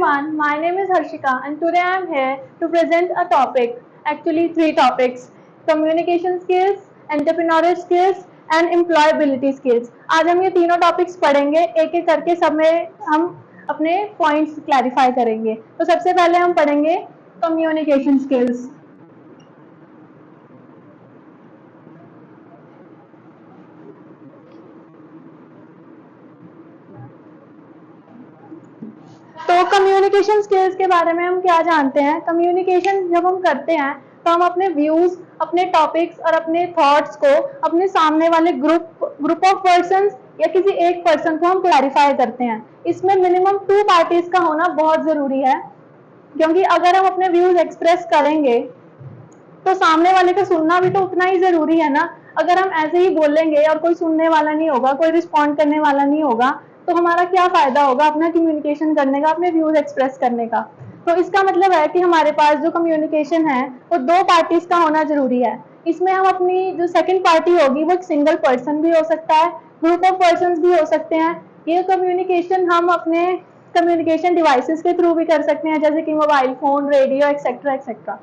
everyone, my name is Harshika and today I am here to present a topic, actually three topics, communication skills, entrepreneurial skills and employability skills. आज हम ये तीनों topics पढ़ेंगे, एक एक करके सब में हम अपने पॉइंट्स क्लैरिफाई करेंगे। तो सबसे पहले हम पढ़ेंगे कम्युनिकेशन स्किल्स। तो कम्युनिकेशन स्किल्स के बारे में हम क्या जानते हैं? कम्युनिकेशन जब हम करते हैं तो हम अपने व्यूज, अपने टॉपिक्स और अपने थॉट्स को अपने सामने वाले ग्रुप ऑफ पर्संस या किसी एक पर्सन को हम क्लैरिफाई करते हैं। इसमें मिनिमम 2 पार्टीज का होना बहुत जरूरी है, क्योंकि अगर हम अपने व्यूज एक्सप्रेस करेंगे तो सामने वाले का सुनना भी तो उतना ही जरूरी है ना। अगर हम ऐसे ही बोलेंगे और कोई सुनने वाला नहीं होगा, कोई रिस्पॉन्ड करने वाला नहीं होगा, तो हमारा क्या फायदा होगा अपना कम्युनिकेशन करने का, अपने व्यूज एक्सप्रेस करने का। तो इसका मतलब है कि हमारे पास जो कम्युनिकेशन है वो 2 पार्टीज का होना जरूरी है। इसमें हम अपनी जो सेकंड पार्टी होगी वो एक सिंगल पर्सन भी हो सकता है, ग्रुप ऑफ पर्सन भी हो सकते हैं। ये कम्युनिकेशन हम अपने कम्युनिकेशन डिवाइसेस के थ्रू भी कर सकते हैं, जैसे कि mobile phone, radio etcetera etcetera.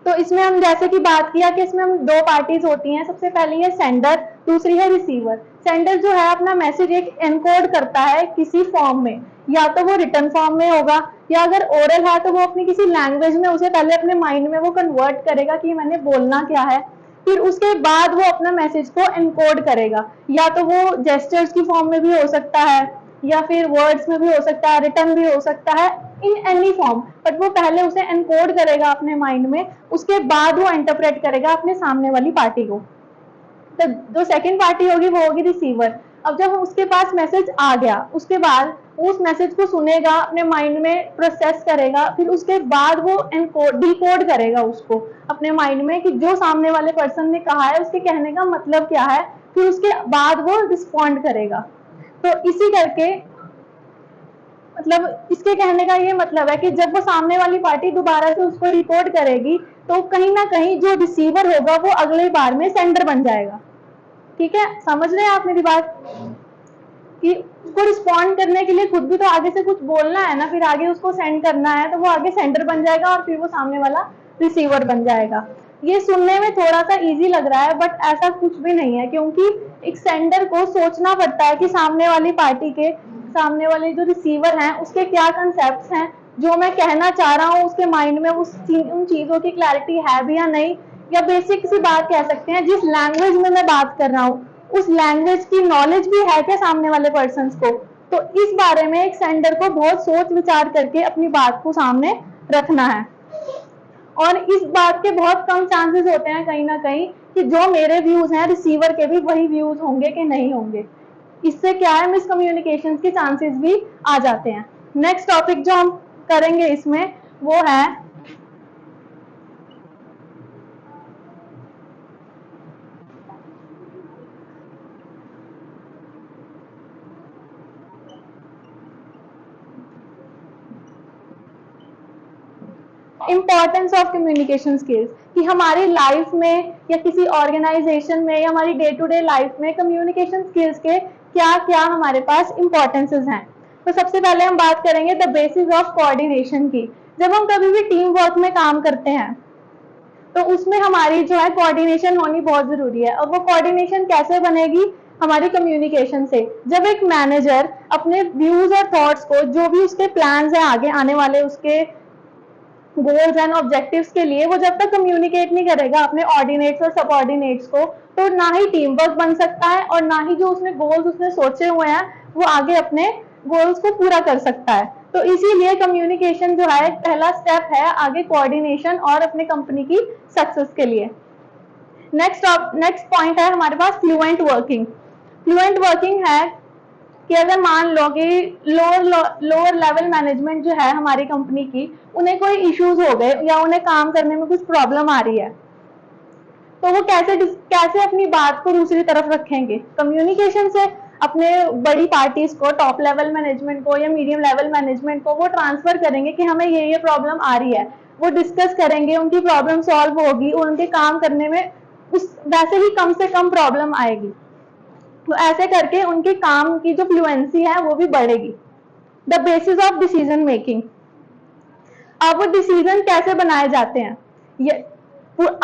तो इसमें हम जैसे कि बात किया कि इसमें हम 2 पार्टीज होती हैं। सबसे पहली है सेंडर, दूसरी है रिसीवर। सेंडर जो है अपना मैसेज एक एनकोड करता है किसी फॉर्म में, या तो वो रिटर्न फॉर्म में होगा या अगर ओरल है तो वो अपनी किसी लैंग्वेज में उसे पहले अपने माइंड में वो कन्वर्ट करेगा कि मैंने बोलना क्या है, फिर उसके बाद वो अपना मैसेज को एनकोड करेगा। या तो वो जेस्चर्स की फॉर्म में भी हो सकता है या फिर वर्ड्स में भी हो सकता है, रिटर्न भी हो सकता है, इन एनी फॉर्म, बट वो पहले उसे एनकोड करेगा अपने माइंड में, उसके बाद वो इंटरप्रेट करेगा अपने सामने वाली पार्टी को। तो जो सेकंड पार्टी होगी वो होगी रिसीवर। अब जब उसके पास मैसेज आ गया, उसके बाद उस मैसेज को सुनेगा, अपने माइंड में प्रोसेस करेगा, फिर उसके बाद वो डिकोड करेगा उसको अपने माइंड में कि जो सामने वाले पर्सन ने कहा है उसके कहने का मतलब क्या है, फिर उसके बाद वो रिस्पॉन्ड करेगा। तो इसी करके मतलब इसके कहने का ये मतलब है कि जब वो सामने वाली पार्टी दोबारा से उसको रिपोर्ट करेगी तो कहीं ना कहीं जो रिसीवर होगा वो अगले बार में सेंडर बन जाएगा। ठीक है, समझ रहे हैं आप मेरी बात? कि उसको रिस्पॉन्ड करने के लिए खुद भी तो आगे से कुछ बोलना है ना, फिर आगे उसको सेंड करना है, तो वो आगे सेंडर बन जाएगा और फिर वो सामने वाला रिसीवर बन जाएगा। ये सुनने में थोड़ा सा इजी लग रहा है, बट ऐसा कुछ भी नहीं है, क्योंकि एक सेंडर को सोचना पड़ता है कि सामने वाली पार्टी के, सामने वाले जो रिसीवर हैं उसके क्या कंसेप्ट्स हैं, जो मैं कहना चाह रहा हूँ उसके माइंड में उन चीजों की क्लैरिटी है भी या नहीं, या बेसिक सी बात कह सकते हैं जिस लैंग्वेज में मैं बात कर रहा हूँ उस लैंग्वेज की नॉलेज भी है क्या सामने वाले पर्सन को। तो इस बारे में एक सेंडर को बहुत सोच विचार करके अपनी बात को सामने रखना है। और इस बात के बहुत कम चांसेस होते हैं कहीं ना कहीं कि जो मेरे व्यूज हैं रिसीवर के भी वही व्यूज होंगे कि नहीं होंगे। इससे क्या है, मिसकम्युनिकेशन के चांसेस भी आ जाते हैं। नेक्स्ट टॉपिक जो हम करेंगे इसमें वो है इम्पोर्टेंस ऑफ कम्युनिकेशन स्किल्स, कि हमारी लाइफ में या किसी ऑर्गेनाइजेशन में या हमारी डे टू डे लाइफ में कम्युनिकेशन स्किल्स के क्या क्या हमारे पास इम्पोर्टेंसेस हैं। तो सबसे पहले हम बात करेंगे द बेसिस ऑफ कोऑर्डिनेशन की। जब हम कभी भी टीम वर्क में काम करते हैं तो उसमें हमारी जो है कोऑर्डिनेशन होनी बहुत जरूरी है। और वो कोऑर्डिनेशन कैसे बनेगी? हमारी कम्युनिकेशन से। जब एक मैनेजर अपने व्यूज और थॉट्स को, जो भी उसके प्लान्स हैं आगे आने वाले, उसके गोल्स एंड ऑब्जेक्टिव्स के लिए, वो जब तक कम्युनिकेट नहीं करेगा अपने ऑर्डिनेट्स और सबऑर्डिनेट्स को, तो ना ही टीम वर्क बन सकता है और ना ही जो उसने गोल्स उसने सोचे हुए हैं वो आगे अपने गोल्स को पूरा कर सकता है। तो इसीलिए कम्युनिकेशन जो है पहला स्टेप है आगे कोऑर्डिनेशन और अपने कंपनी की सक्सेस के लिए। नेक्स्ट पॉइंट है हमारे पास फ्लुएंट वर्किंग। फ्लुएंट वर्किंग है कि अगर मान लो कि लोअर लेवल मैनेजमेंट जो है हमारी कंपनी की, उन्हें कोई इश्यूज हो गए या उन्हें काम करने में कुछ प्रॉब्लम आ रही है, तो वो कैसे अपनी बात को दूसरी तरफ रखेंगे? कम्युनिकेशन से अपने बड़ी पार्टीज को, टॉप लेवल मैनेजमेंट को या मीडियम लेवल मैनेजमेंट को वो ट्रांसफर करेंगे कि हमें ये प्रॉब्लम आ रही है, वो डिस्कस करेंगे, उनकी प्रॉब्लम सॉल्व होगी और उनके काम करने में वैसे ही कम से कम प्रॉब्लम आएगी। तो ऐसे करके उनके काम की जो फ्लुएंसी है वो भी बढ़ेगी। The basis of decision making. अब डिसीजन कैसे बनाए जाते हैं, ये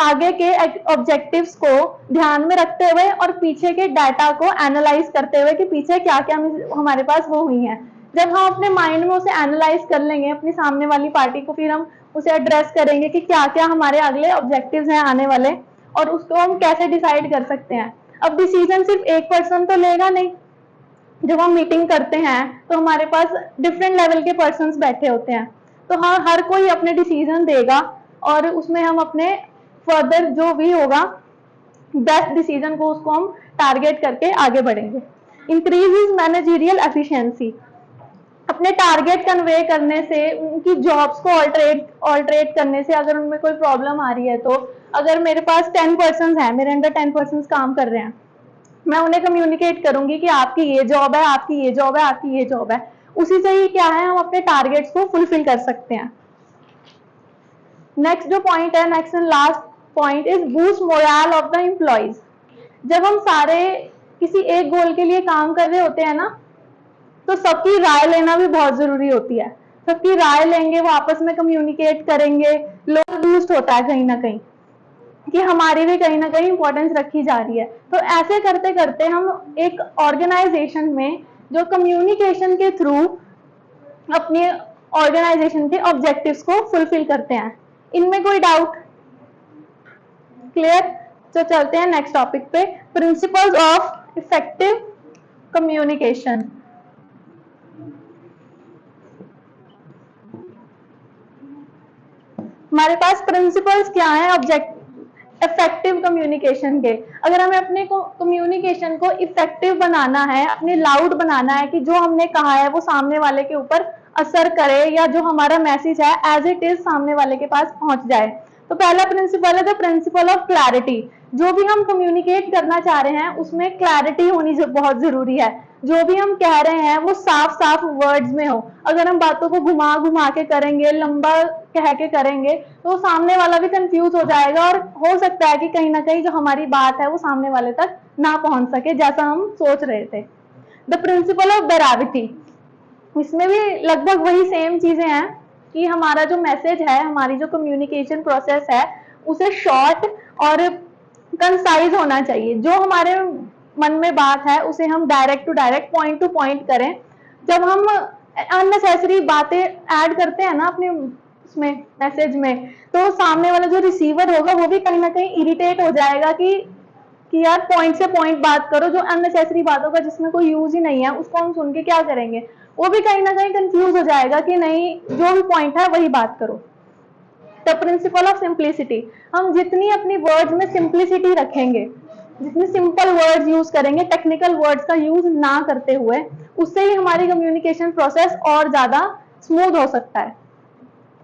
आगे के ऑब्जेक्टिव्स को ध्यान में रखते हुए और पीछे के डाटा को एनालाइज करते हुए कि पीछे क्या क्या हमारे पास वो हुई है। जब हम अपने माइंड में उसे एनालाइज कर लेंगे अपनी सामने वाली पार्टी को, फिर हम उसे एड्रेस करेंगे कि क्या क्या हमारे अगले ऑब्जेक्टिव्स हैं आने वाले, और उसको हम कैसे डिसाइड कर सकते हैं। अब डिसीजन सिर्फ एक पर्सन तो लेगा नहीं। जब हम मीटिंग करते हैं तो हमारे पास डिफरेंट लेवल के पर्सन्स बैठे होते हैं, तो हाँ हर कोई अपने डिसीजन देगा और उसमें हम अपने फर्दर जो भी होगा बेस्ट डिसीजन को उसको हम टारगेट करके आगे बढ़ेंगे। Increase managerial efficiency. अपने टारगेट कन्वे करने से, उनकी जॉब्स को ऑल्टरेट करने से, अगर उनमें कोई प्रॉब्लम आ रही है तो अगर मेरे पास 10 पर्सन है, मेरे अंडर 10 पर्सन काम कर रहे हैं, मैं उन्हें कम्युनिकेट करूंगी कि आपकी ये जॉब है, आपकी ये जॉब है, आपकी ये जॉब है। उसी से ही क्या है, हम अपने टारगेट्स को फुलफिल कर सकते हैं। नेक्स्ट जो पॉइंट है, next and last point is boost moral of the employees. जब हम सारे किसी एक गोल के लिए काम कर रहे होते हैं ना, तो सबकी राय लेना भी बहुत जरूरी होती है। सबकी राय लेंगे, वो आपस में कम्युनिकेट करेंगे, लोग बूस्ट होता है कहीं ना कहीं कि हमारी भी कहीं ना कहीं इंपॉर्टेंस रखी जा रही है। तो ऐसे करते करते हम एक ऑर्गेनाइजेशन में जो कम्युनिकेशन के थ्रू अपने ऑर्गेनाइजेशन के ऑब्जेक्टिव्स को फुलफिल करते हैं। इनमें कोई डाउट? क्लियर? तो चलते हैं नेक्स्ट टॉपिक पे, प्रिंसिपल्स ऑफ इफेक्टिव कम्युनिकेशन। हमारे पास प्रिंसिपल्स क्या है इफेक्टिव कम्युनिकेशन के। अगर हमें अपने कम्युनिकेशन को इफेक्टिव बनाना है, अपने लाउड बनाना है कि जो हमने कहा है वो सामने वाले के ऊपर असर करे, या जो हमारा मैसेज है एज इट इज सामने वाले के पास पहुंच जाए, तो पहला प्रिंसिपल है द प्रिंसिपल ऑफ क्लैरिटी। जो भी हम कम्युनिकेट करना चाह रहे हैं उसमें क्लैरिटी होनी बहुत जरूरी है। जो भी हम कह रहे हैं वो साफ साफ वर्ड्स में हो। अगर हम बातों को घुमा घुमा के करेंगे, लंबा कह के करेंगे, तो सामने वाला भी कंफ्यूज हो जाएगा और हो सकता है कि कहीं ना कहीं जो हमारी बात है वो सामने वाले तक ना पहुंच सके जैसा हम सोच रहे थे। द प्रिंसिपल ऑफ ब्रेविटी, इसमें भी लगभग वही सेम चीजें हैं कि हमारा जो मैसेज है, हमारी जो कम्युनिकेशन प्रोसेस है, उसे शॉर्ट और कंसाइज होना चाहिए। जो हमारे मन में बात है उसे हम direct to direct, point to point करें। जब हम अननेसेसरी बातें ऐड करते हैं ना अपने उसमें मैसेज में, तो सामने वाला जो रिसीवर होगा वो भी कहीं ना कहीं इरिटेट हो जाएगा कि यार पॉइंट से पॉइंट बात करो। जो अननेसेसरी बातों का जिसमें कोई यूज ही नहीं है उसको हम सुन के क्या करेंगे, वो भी कहीं ना कहीं कंफ्यूज हो जाएगा कि नहीं, जो भी पॉइंट है वही बात करो। द प्रिंसिपल ऑफ सिंप्लिसिटी, हम जितनी अपनी वर्ड्स में सिंप्लिसिटी रखेंगे, जितने सिंपल वर्ड्स यूज करेंगे, टेक्निकल वर्ड्स का यूज ना करते हुए, उससे ही हमारी कम्युनिकेशन प्रोसेस और ज्यादा स्मूथ हो सकता है।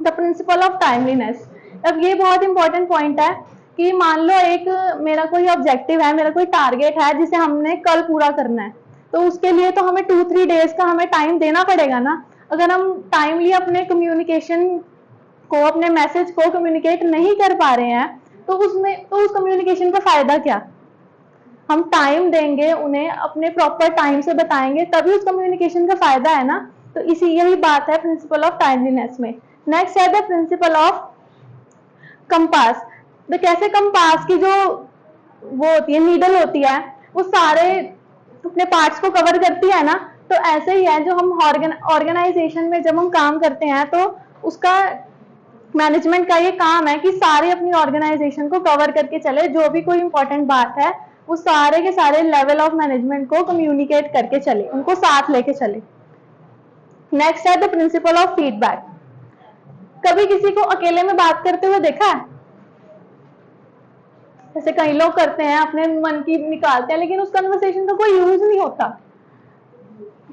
द प्रिंसिपल ऑफ टाइमलीनेस, अब ये बहुत इंपॉर्टेंट पॉइंट है कि मान लो एक मेरा कोई ऑब्जेक्टिव है, मेरा कोई टारगेट है जिसे हमने कल पूरा करना है, तो उसके लिए तो हमें 2-3 डेज का हमें टाइम देना पड़ेगा ना। अगर हम टाइमली अपने कम्युनिकेशन को, अपने मैसेज को कम्युनिकेट नहीं कर पा रहे हैं, तो उस कम्युनिकेशन का फायदा क्या? हम टाइम देंगे उन्हें, अपने प्रॉपर टाइम से बताएंगे, तभी उस कम्युनिकेशन का फायदा है ना। तो यही बात है प्रिंसिपल ऑफ टाइमलीनेस में। नेक्स्ट है द प्रिंसिपल ऑफ कंपास। तो कैसे कंपास की जो वो होती है, नीडल होती है, वो सारे अपने पार्ट्स को कवर करती है ना, तो ऐसे ही है जो हम ऑर्गेनाइजेशन में जब हम काम करते हैं तो उसका मैनेजमेंट का ये काम है कि सारे अपनी ऑर्गेनाइजेशन को कवर करके चले। जो भी कोई इंपॉर्टेंट बात है वो सारे के सारे लेवल ऑफ मैनेजमेंट को कम्युनिकेट करके चले, उनको साथ लेके चले। नेक्स्ट है द प्रिंसिपल ऑफ फीडबैक। कभी किसी को अकेले में बात करते हुए देखा है? जैसे कई लोग करते हैं, अपने मन की निकालते हैं, लेकिन उस कन्वर्सेशन का कोई यूज नहीं होता।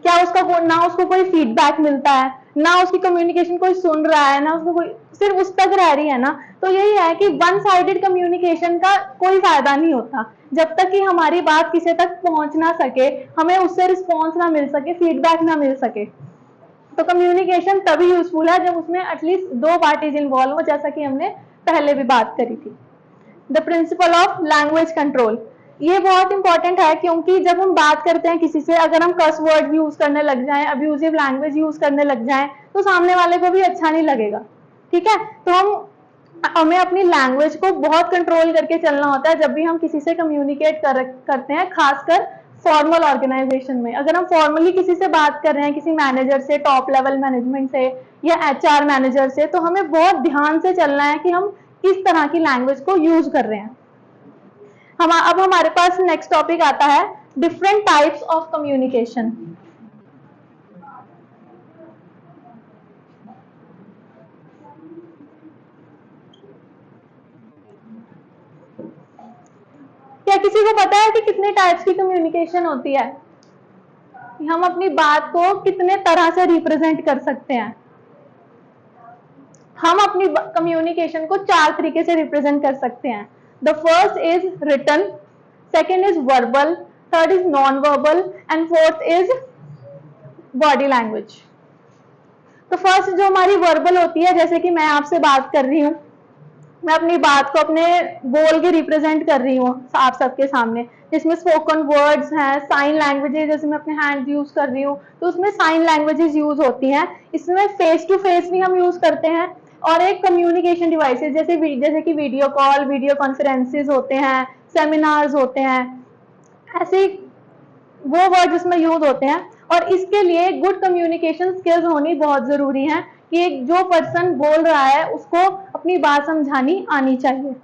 क्या ना उसको कोई फीडबैक मिलता है, ना उसकी कम्युनिकेशन कोई सुन रहा है, ना उसको कोई, सिर्फ उस तक रह रही है ना। तो यही है कि वन साइडेड कम्युनिकेशन का कोई फायदा नहीं होता जब तक कि हमारी बात किसी तक पहुंच ना सके, हमें उससे रिस्पॉन्स ना मिल सके, फीडबैक ना मिल सके। तो कम्युनिकेशन तभी यूजफुल है जब उसमें एटलीस्ट 2 पार्टीज इन्वॉल्व हो, जैसा कि हमने पहले भी बात करी थी। The principle of language control, ये बहुत इंपॉर्टेंट है, क्योंकि जब हम बात करते हैं किसी से, अगर हम कर्स वर्ड यूज करने लग जाएं, अब्यूजिव लैंग्वेज यूज करने लग जाएं, तो सामने वाले को भी अच्छा नहीं लगेगा। ठीक है, तो हमें अपनी लैंग्वेज को बहुत कंट्रोल करके चलना होता है जब भी हम किसी से कम्युनिकेट करते हैं, खासकर फॉर्मल ऑर्गेनाइजेशन में। अगर हम फॉर्मली किसी से बात कर रहे हैं, किसी मैनेजर से, टॉप लेवल मैनेजमेंट से या एचआर मैनेजर से, तो हमें बहुत ध्यान से चलना है कि हम किस तरह की लैंग्वेज को यूज कर रहे हैं। अब हमारे पास नेक्स्ट टॉपिक आता है डिफरेंट टाइप्स ऑफ कम्युनिकेशन। क्या किसी को पता है कि कितने टाइप्स की कम्युनिकेशन होती है? हम अपनी बात को कितने तरह से रिप्रेजेंट कर सकते हैं? हम अपनी कम्युनिकेशन को 4 तरीके से रिप्रेजेंट कर सकते हैं। The first is written, second is verbal, third is non verbal and fourth is body language. तो फर्स्ट जो हमारी वर्बल होती है, जैसे कि मैं आपसे बात कर रही हूँ, मैं अपनी बात को अपने बोल के रिप्रेजेंट कर रही हूँ आप सबके सामने, जिसमें स्पोकन वर्ड्स हैं, साइन लैंग्वेजेस, जैसे मैं अपने हैंड यूज कर रही हूँ तो उसमें साइन लैंग्वेजेस यूज होती हैं। इसमें फेस टू फेस भी हम यूज करते हैं, और एक कम्युनिकेशन डिवाइसेस जैसे कि वीडियो कॉल, वीडियो कॉन्फ्रेंसेस होते हैं, सेमिनार्स होते हैं, ऐसे वो वर्ड जिसमें यूज होते हैं। और इसके लिए गुड कम्युनिकेशन स्किल्स होनी बहुत जरूरी है कि एक जो पर्सन बोल रहा है उसको अपनी बात समझानी आनी चाहिए।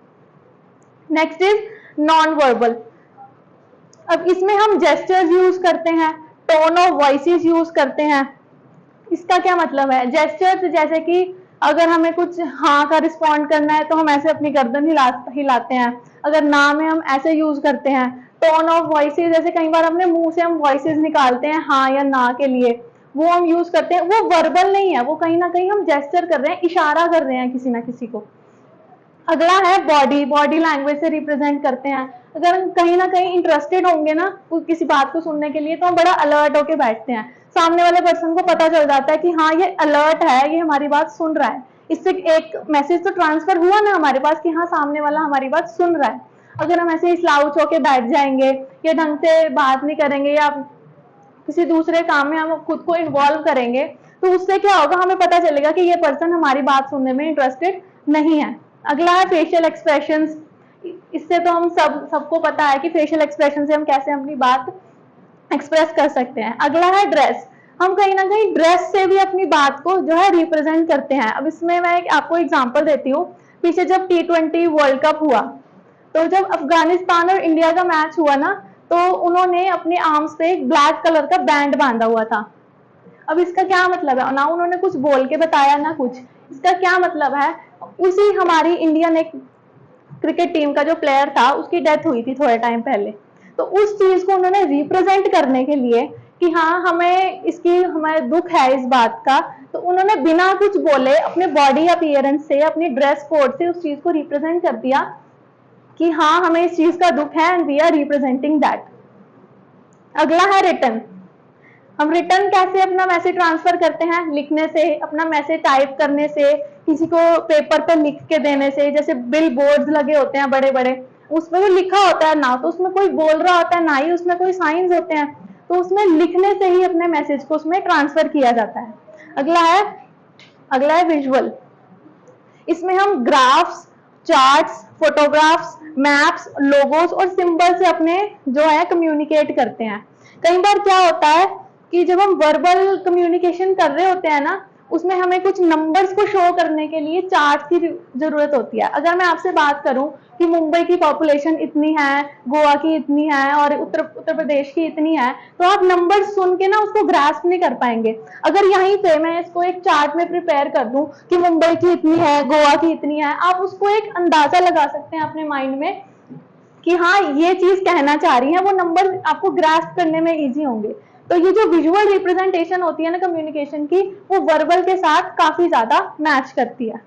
Next is non verbal. अब इसमें हम जेस्चर्स यूज करते हैं, टोन ऑफ वॉइसेस यूज करते हैं। इसका क्या मतलब है? जेस्चर्स जैसे कि अगर हमें कुछ हाँ का रिस्पॉन्ड करना है तो हम ऐसे अपनी गर्दन हिलाते हैं, अगर ना में हम ऐसे यूज करते हैं। टोन ऑफ वॉइसेस, जैसे कई बार अपने मुंह से हम वॉइसेस निकालते हैं हाँ या ना के लिए, वो हम यूज करते हैं। वो वर्बल नहीं है, वो कहीं ना कहीं हम जेस्चर कर रहे हैं, इशारा कर रहे हैं किसी ना किसी को। अगला है बॉडी। बॉडी लैंग्वेज से रिप्रेजेंट करते हैं। अगर हम कहीं ना कहीं इंटरेस्टेड होंगे ना किसी बात को सुनने के लिए, तो हम बड़ा अलर्ट होके बैठते हैं। सामने वाले पर्सन को पता चल जाता है कि हाँ ये अलर्ट है, ये हमारी बात सुन रहा है। इससे एक मैसेज तो ट्रांसफर हुआ ना हमारे पास कि हाँ सामने वाला हमारी बात सुन रहा है। अगर हम ऐसे ही स्लाउच होके बैठ जाएंगे या ढंग से बात नहीं करेंगे या किसी दूसरे काम में हम खुद को इन्वॉल्व करेंगे, तो उससे क्या होगा, हमें पता चलेगा कि ये पर्सन हमारी बात सुनने में इंटरेस्टेड नहीं है। अगला है फेशियल एक्सप्रेशंस। इससे तो हम सबको पता है कि फेशियल एक्सप्रेशन से हम कैसे अपनी बात एक्सप्रेस कर सकते हैं। अगला है ड्रेस। हम कहीं ना कहीं ड्रेस से भी अपनी बात को जो है रिप्रेजेंट करते हैं। अब इसमें मैं आपको एग्जांपल देती हूँ। पीछे जब T20 वर्ल्ड कप हुआ, तो जब अफगानिस्तान और इंडिया का मैच हुआ ना, तो उन्होंने अपने आर्म्स पे एक ब्लैक कलर का बैंड बांधा हुआ था। अब इसका क्या मतलब है? ना उन्होंने कुछ बोल के बताया ना कुछ। इसका क्या मतलब है? उसी हमारी इंडियन एक क्रिकेट टीम का जो प्लेयर था उसकी डेथ हुई थी थोड़े टाइम पहले, तो उस चीज को उन्होंने रिप्रेजेंट करने के लिए कि हाँ हमें दुख है इस बात का, तो उन्होंने बिना कुछ बोले अपने बॉडी अपीयरेंस से, अपनी ड्रेस कोड से उस चीज को रिप्रेजेंट कर दिया कि हाँ हमें इस चीज का दुख है and we are representing that. अगला है रिटर्न। हम रिटर्न कैसे अपना मैसेज ट्रांसफर करते हैं? लिखने से, अपना मैसेज टाइप करने से, किसी को पेपर पर लिख के देने से। जैसे बिल बोर्ड्स लगे होते हैं बड़े बड़े, उसमें तो लिखा होता है, ना तो उसमें कोई बोल रहा होता है ना ही उसमें कोई साइंस होते हैं, तो उसमें लिखने से ही अपने मैसेज को उसमें ट्रांसफर किया जाता है। अगला है विजुअल। इसमें हम graphs, charts, photographs, maps, logos और सिंबल से अपने जो है कम्युनिकेट करते हैं। कई बार क्या होता है कि जब हम वर्बल कम्युनिकेशन कर रहे होते हैं ना, उसमें हमें कुछ नंबर्स को शो करने के लिए चार्ट की जरूरत होती है। अगर मैं आपसे बात करूं कि मुंबई की पॉपुलेशन इतनी है, गोवा की इतनी है और उत्तर प्रदेश की इतनी है, तो आप नंबर सुन के ना उसको ग्रास्प नहीं कर पाएंगे। अगर यहीं पे मैं इसको एक चार्ट में प्रिपेयर कर दूं कि मुंबई की इतनी है, गोवा की इतनी है, आप उसको एक अंदाजा लगा सकते हैं अपने माइंड में कि हाँ ये चीज कहना चाह रही है। वो नंबर आपको ग्रास्प करने में इजी होंगे। तो ये जो विजुअल रिप्रेजेंटेशन होती है ना कम्युनिकेशन की, वो वर्बल के साथ काफी ज्यादा मैच करती है।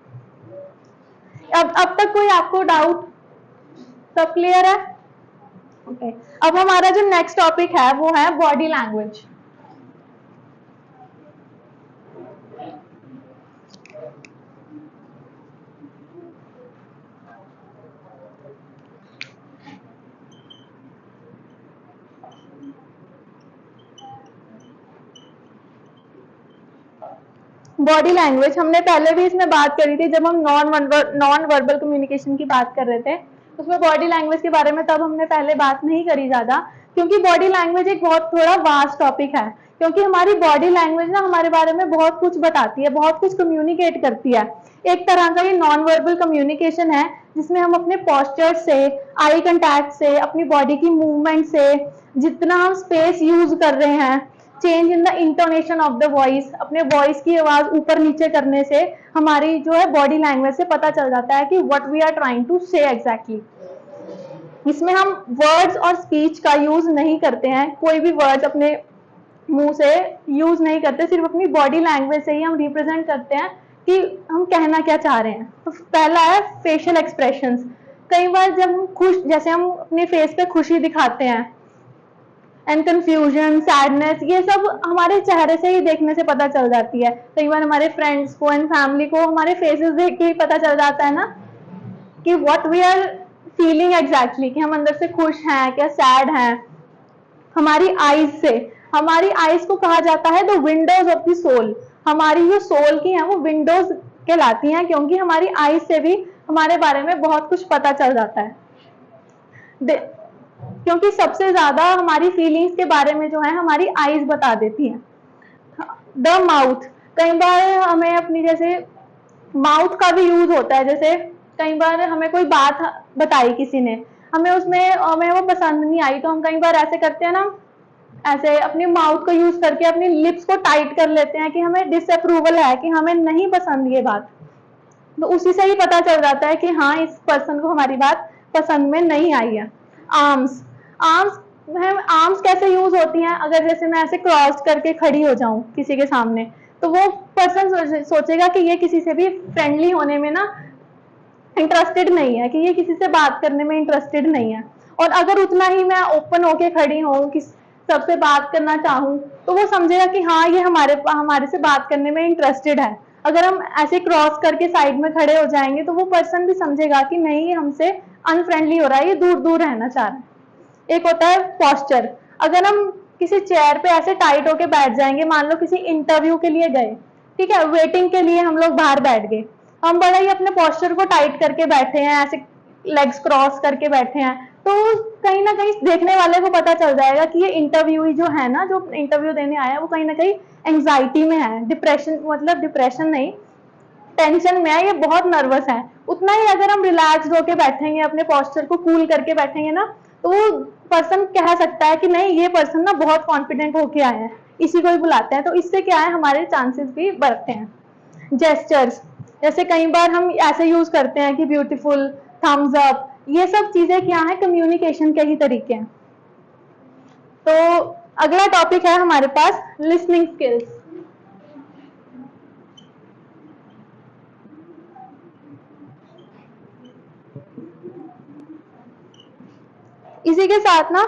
अब तक कोई आपको डाउट? सब क्लियर है? ओके। अब हमारा जो नेक्स्ट टॉपिक है वो है बॉडी लैंग्वेज। बॉडी लैंग्वेज हमने पहले भी इसमें बात करी थी जब हम नॉन वर्बल कम्युनिकेशन की बात कर रहे थे, उसमें बॉडी लैंग्वेज के बारे में तब हमने पहले बात नहीं करी ज्यादा, क्योंकि बॉडी लैंग्वेज एक बहुत थोड़ा वास्ट टॉपिक है, क्योंकि हमारी बॉडी लैंग्वेज ना हमारे बारे में बहुत कुछ बताती है, बहुत कुछ कम्युनिकेट करती है। एक तरह का ये नॉन वर्बल कम्युनिकेशन है जिसमें हम अपने पोस्चर से, आई कंटैक्ट से, अपनी बॉडी की मूवमेंट से, जितना हम स्पेस यूज कर रहे हैं, change in the intonation of the voice, अपने वॉइस की आवाज ऊपर नीचे करने से हमारी जो है बॉडी लैंग्वेज से पता चल जाता है कि what we are trying to say exactly. इसमें हम वर्ड्स और स्पीच का यूज नहीं करते हैं, कोई भी वर्ड्स अपने मुंह से यूज नहीं करते, सिर्फ अपनी बॉडी लैंग्वेज से ही हम रिप्रेजेंट करते हैं कि हम कहना क्या चाह रहे हैं। तो पहला है फेशियल एक्सप्रेशंस। कई बार जब हम खुश, जैसे हम अपने फेस पे खुशी दिखाते हैं, एंड कंफ्यूजन, सैडनेस, ये सब हमारे चेहरे से ही देखने से पता चल जाती है। कई बार हमारे फ्रेंड्स को एंड फैमिली को हमारे फेसेस देख के ही पता चल जाता है ना कि what we are feeling exactly, कि हम अंदर से खुश हैं क्या सैड हैं। हमारी आईज से, हमारी आईज को कहा जाता है the windows of the soul. हमारी जो सोल की हैं वो विंडोज कहलाती हैं, क्योंकि हमारी आईज से भी हमारे बारे में बहुत कुछ पता चल जाता है, क्योंकि सबसे ज्यादा हमारी फीलिंग्स के बारे में जो है हमारी आईज बता देती हैं। द माउथ, कई बार हमें अपनी, जैसे माउथ का भी यूज होता है, जैसे कई बार हमें कोई बात बताई किसी ने, हमें वो पसंद नहीं आई, तो हम कई बार ऐसे करते हैं ना, ऐसे अपने माउथ को यूज करके अपनी लिप्स को टाइट कर लेते हैं कि हमें डिसअप्रूवल है, कि हमें नहीं पसंद ये बात। तो उसी से ही पता चल जाता है कि हाँ, इस पर्सन को हमारी बात पसंद में नहीं आई है। आर्म्स, आर्म्स कैसे यूज होती हैं? अगर जैसे मैं ऐसे क्रॉस करके खड़ी हो जाऊं किसी के सामने, तो वो पर्सन सोचेगा कि ये किसी से भी फ्रेंडली होने में ना इंटरेस्टेड नहीं है, कि ये किसी से बात करने में इंटरेस्टेड नहीं है। और अगर उतना ही मैं ओपन होके खड़ी हूँ, कि सबसे बात करना चाहूँ, तो वो समझेगा कि हाँ, ये हमारे से बात करने में इंटरेस्टेड है। अगर हम ऐसे क्रॉस करके साइड में खड़े हो जाएंगे, तो वो पर्सन भी समझेगा कि नहीं, ये हमसे अनफ्रेंडली हो रहा है, ये दूर दूर रहना चाह रहा है। एक होता है पॉस्चर। अगर हम किसी चेयर पे ऐसे टाइट होके बैठ जाएंगे, मान लो किसी इंटरव्यू के लिए गए, ठीक है, वेटिंग के लिए हम लोग बाहर बैठ गए, हम बड़ा ही अपने पॉस्चर को टाइट करके बैठे हैं, ऐसे लेग्स क्रॉस करके बैठे हैं, तो कहीं ना कहीं देखने वाले को पता चल जाएगा कि ये इंटरव्यू जो है ना, जो इंटरव्यू देने आया है, वो कहीं ना कहीं एंग्जाइटी में है, डिप्रेशन, मतलब डिप्रेशन नहीं, टेंशन में है, ये बहुत नर्वस है। उतना ही अगर हम रिलैक्स्ड होके बैठेंगे, अपने पॉस्चर को कूल करके बैठेंगे ना, तो वो पर्सन कह सकता है कि नहीं, ये पर्सन ना बहुत कॉन्फिडेंट होके आया है, इसी को ही बुलाते हैं। तो इससे क्या है, हमारे चांसेस भी बढ़ते हैं। जेस्चर्स, जैसे कई बार हम ऐसे यूज करते हैं कि ब्यूटीफुल, थम्स अप, ये सब चीजें क्या है, कम्युनिकेशन के ही तरीके हैं। तो अगला टॉपिक है हमारे पास लिसनिंग स्किल्स। इसी के साथ ना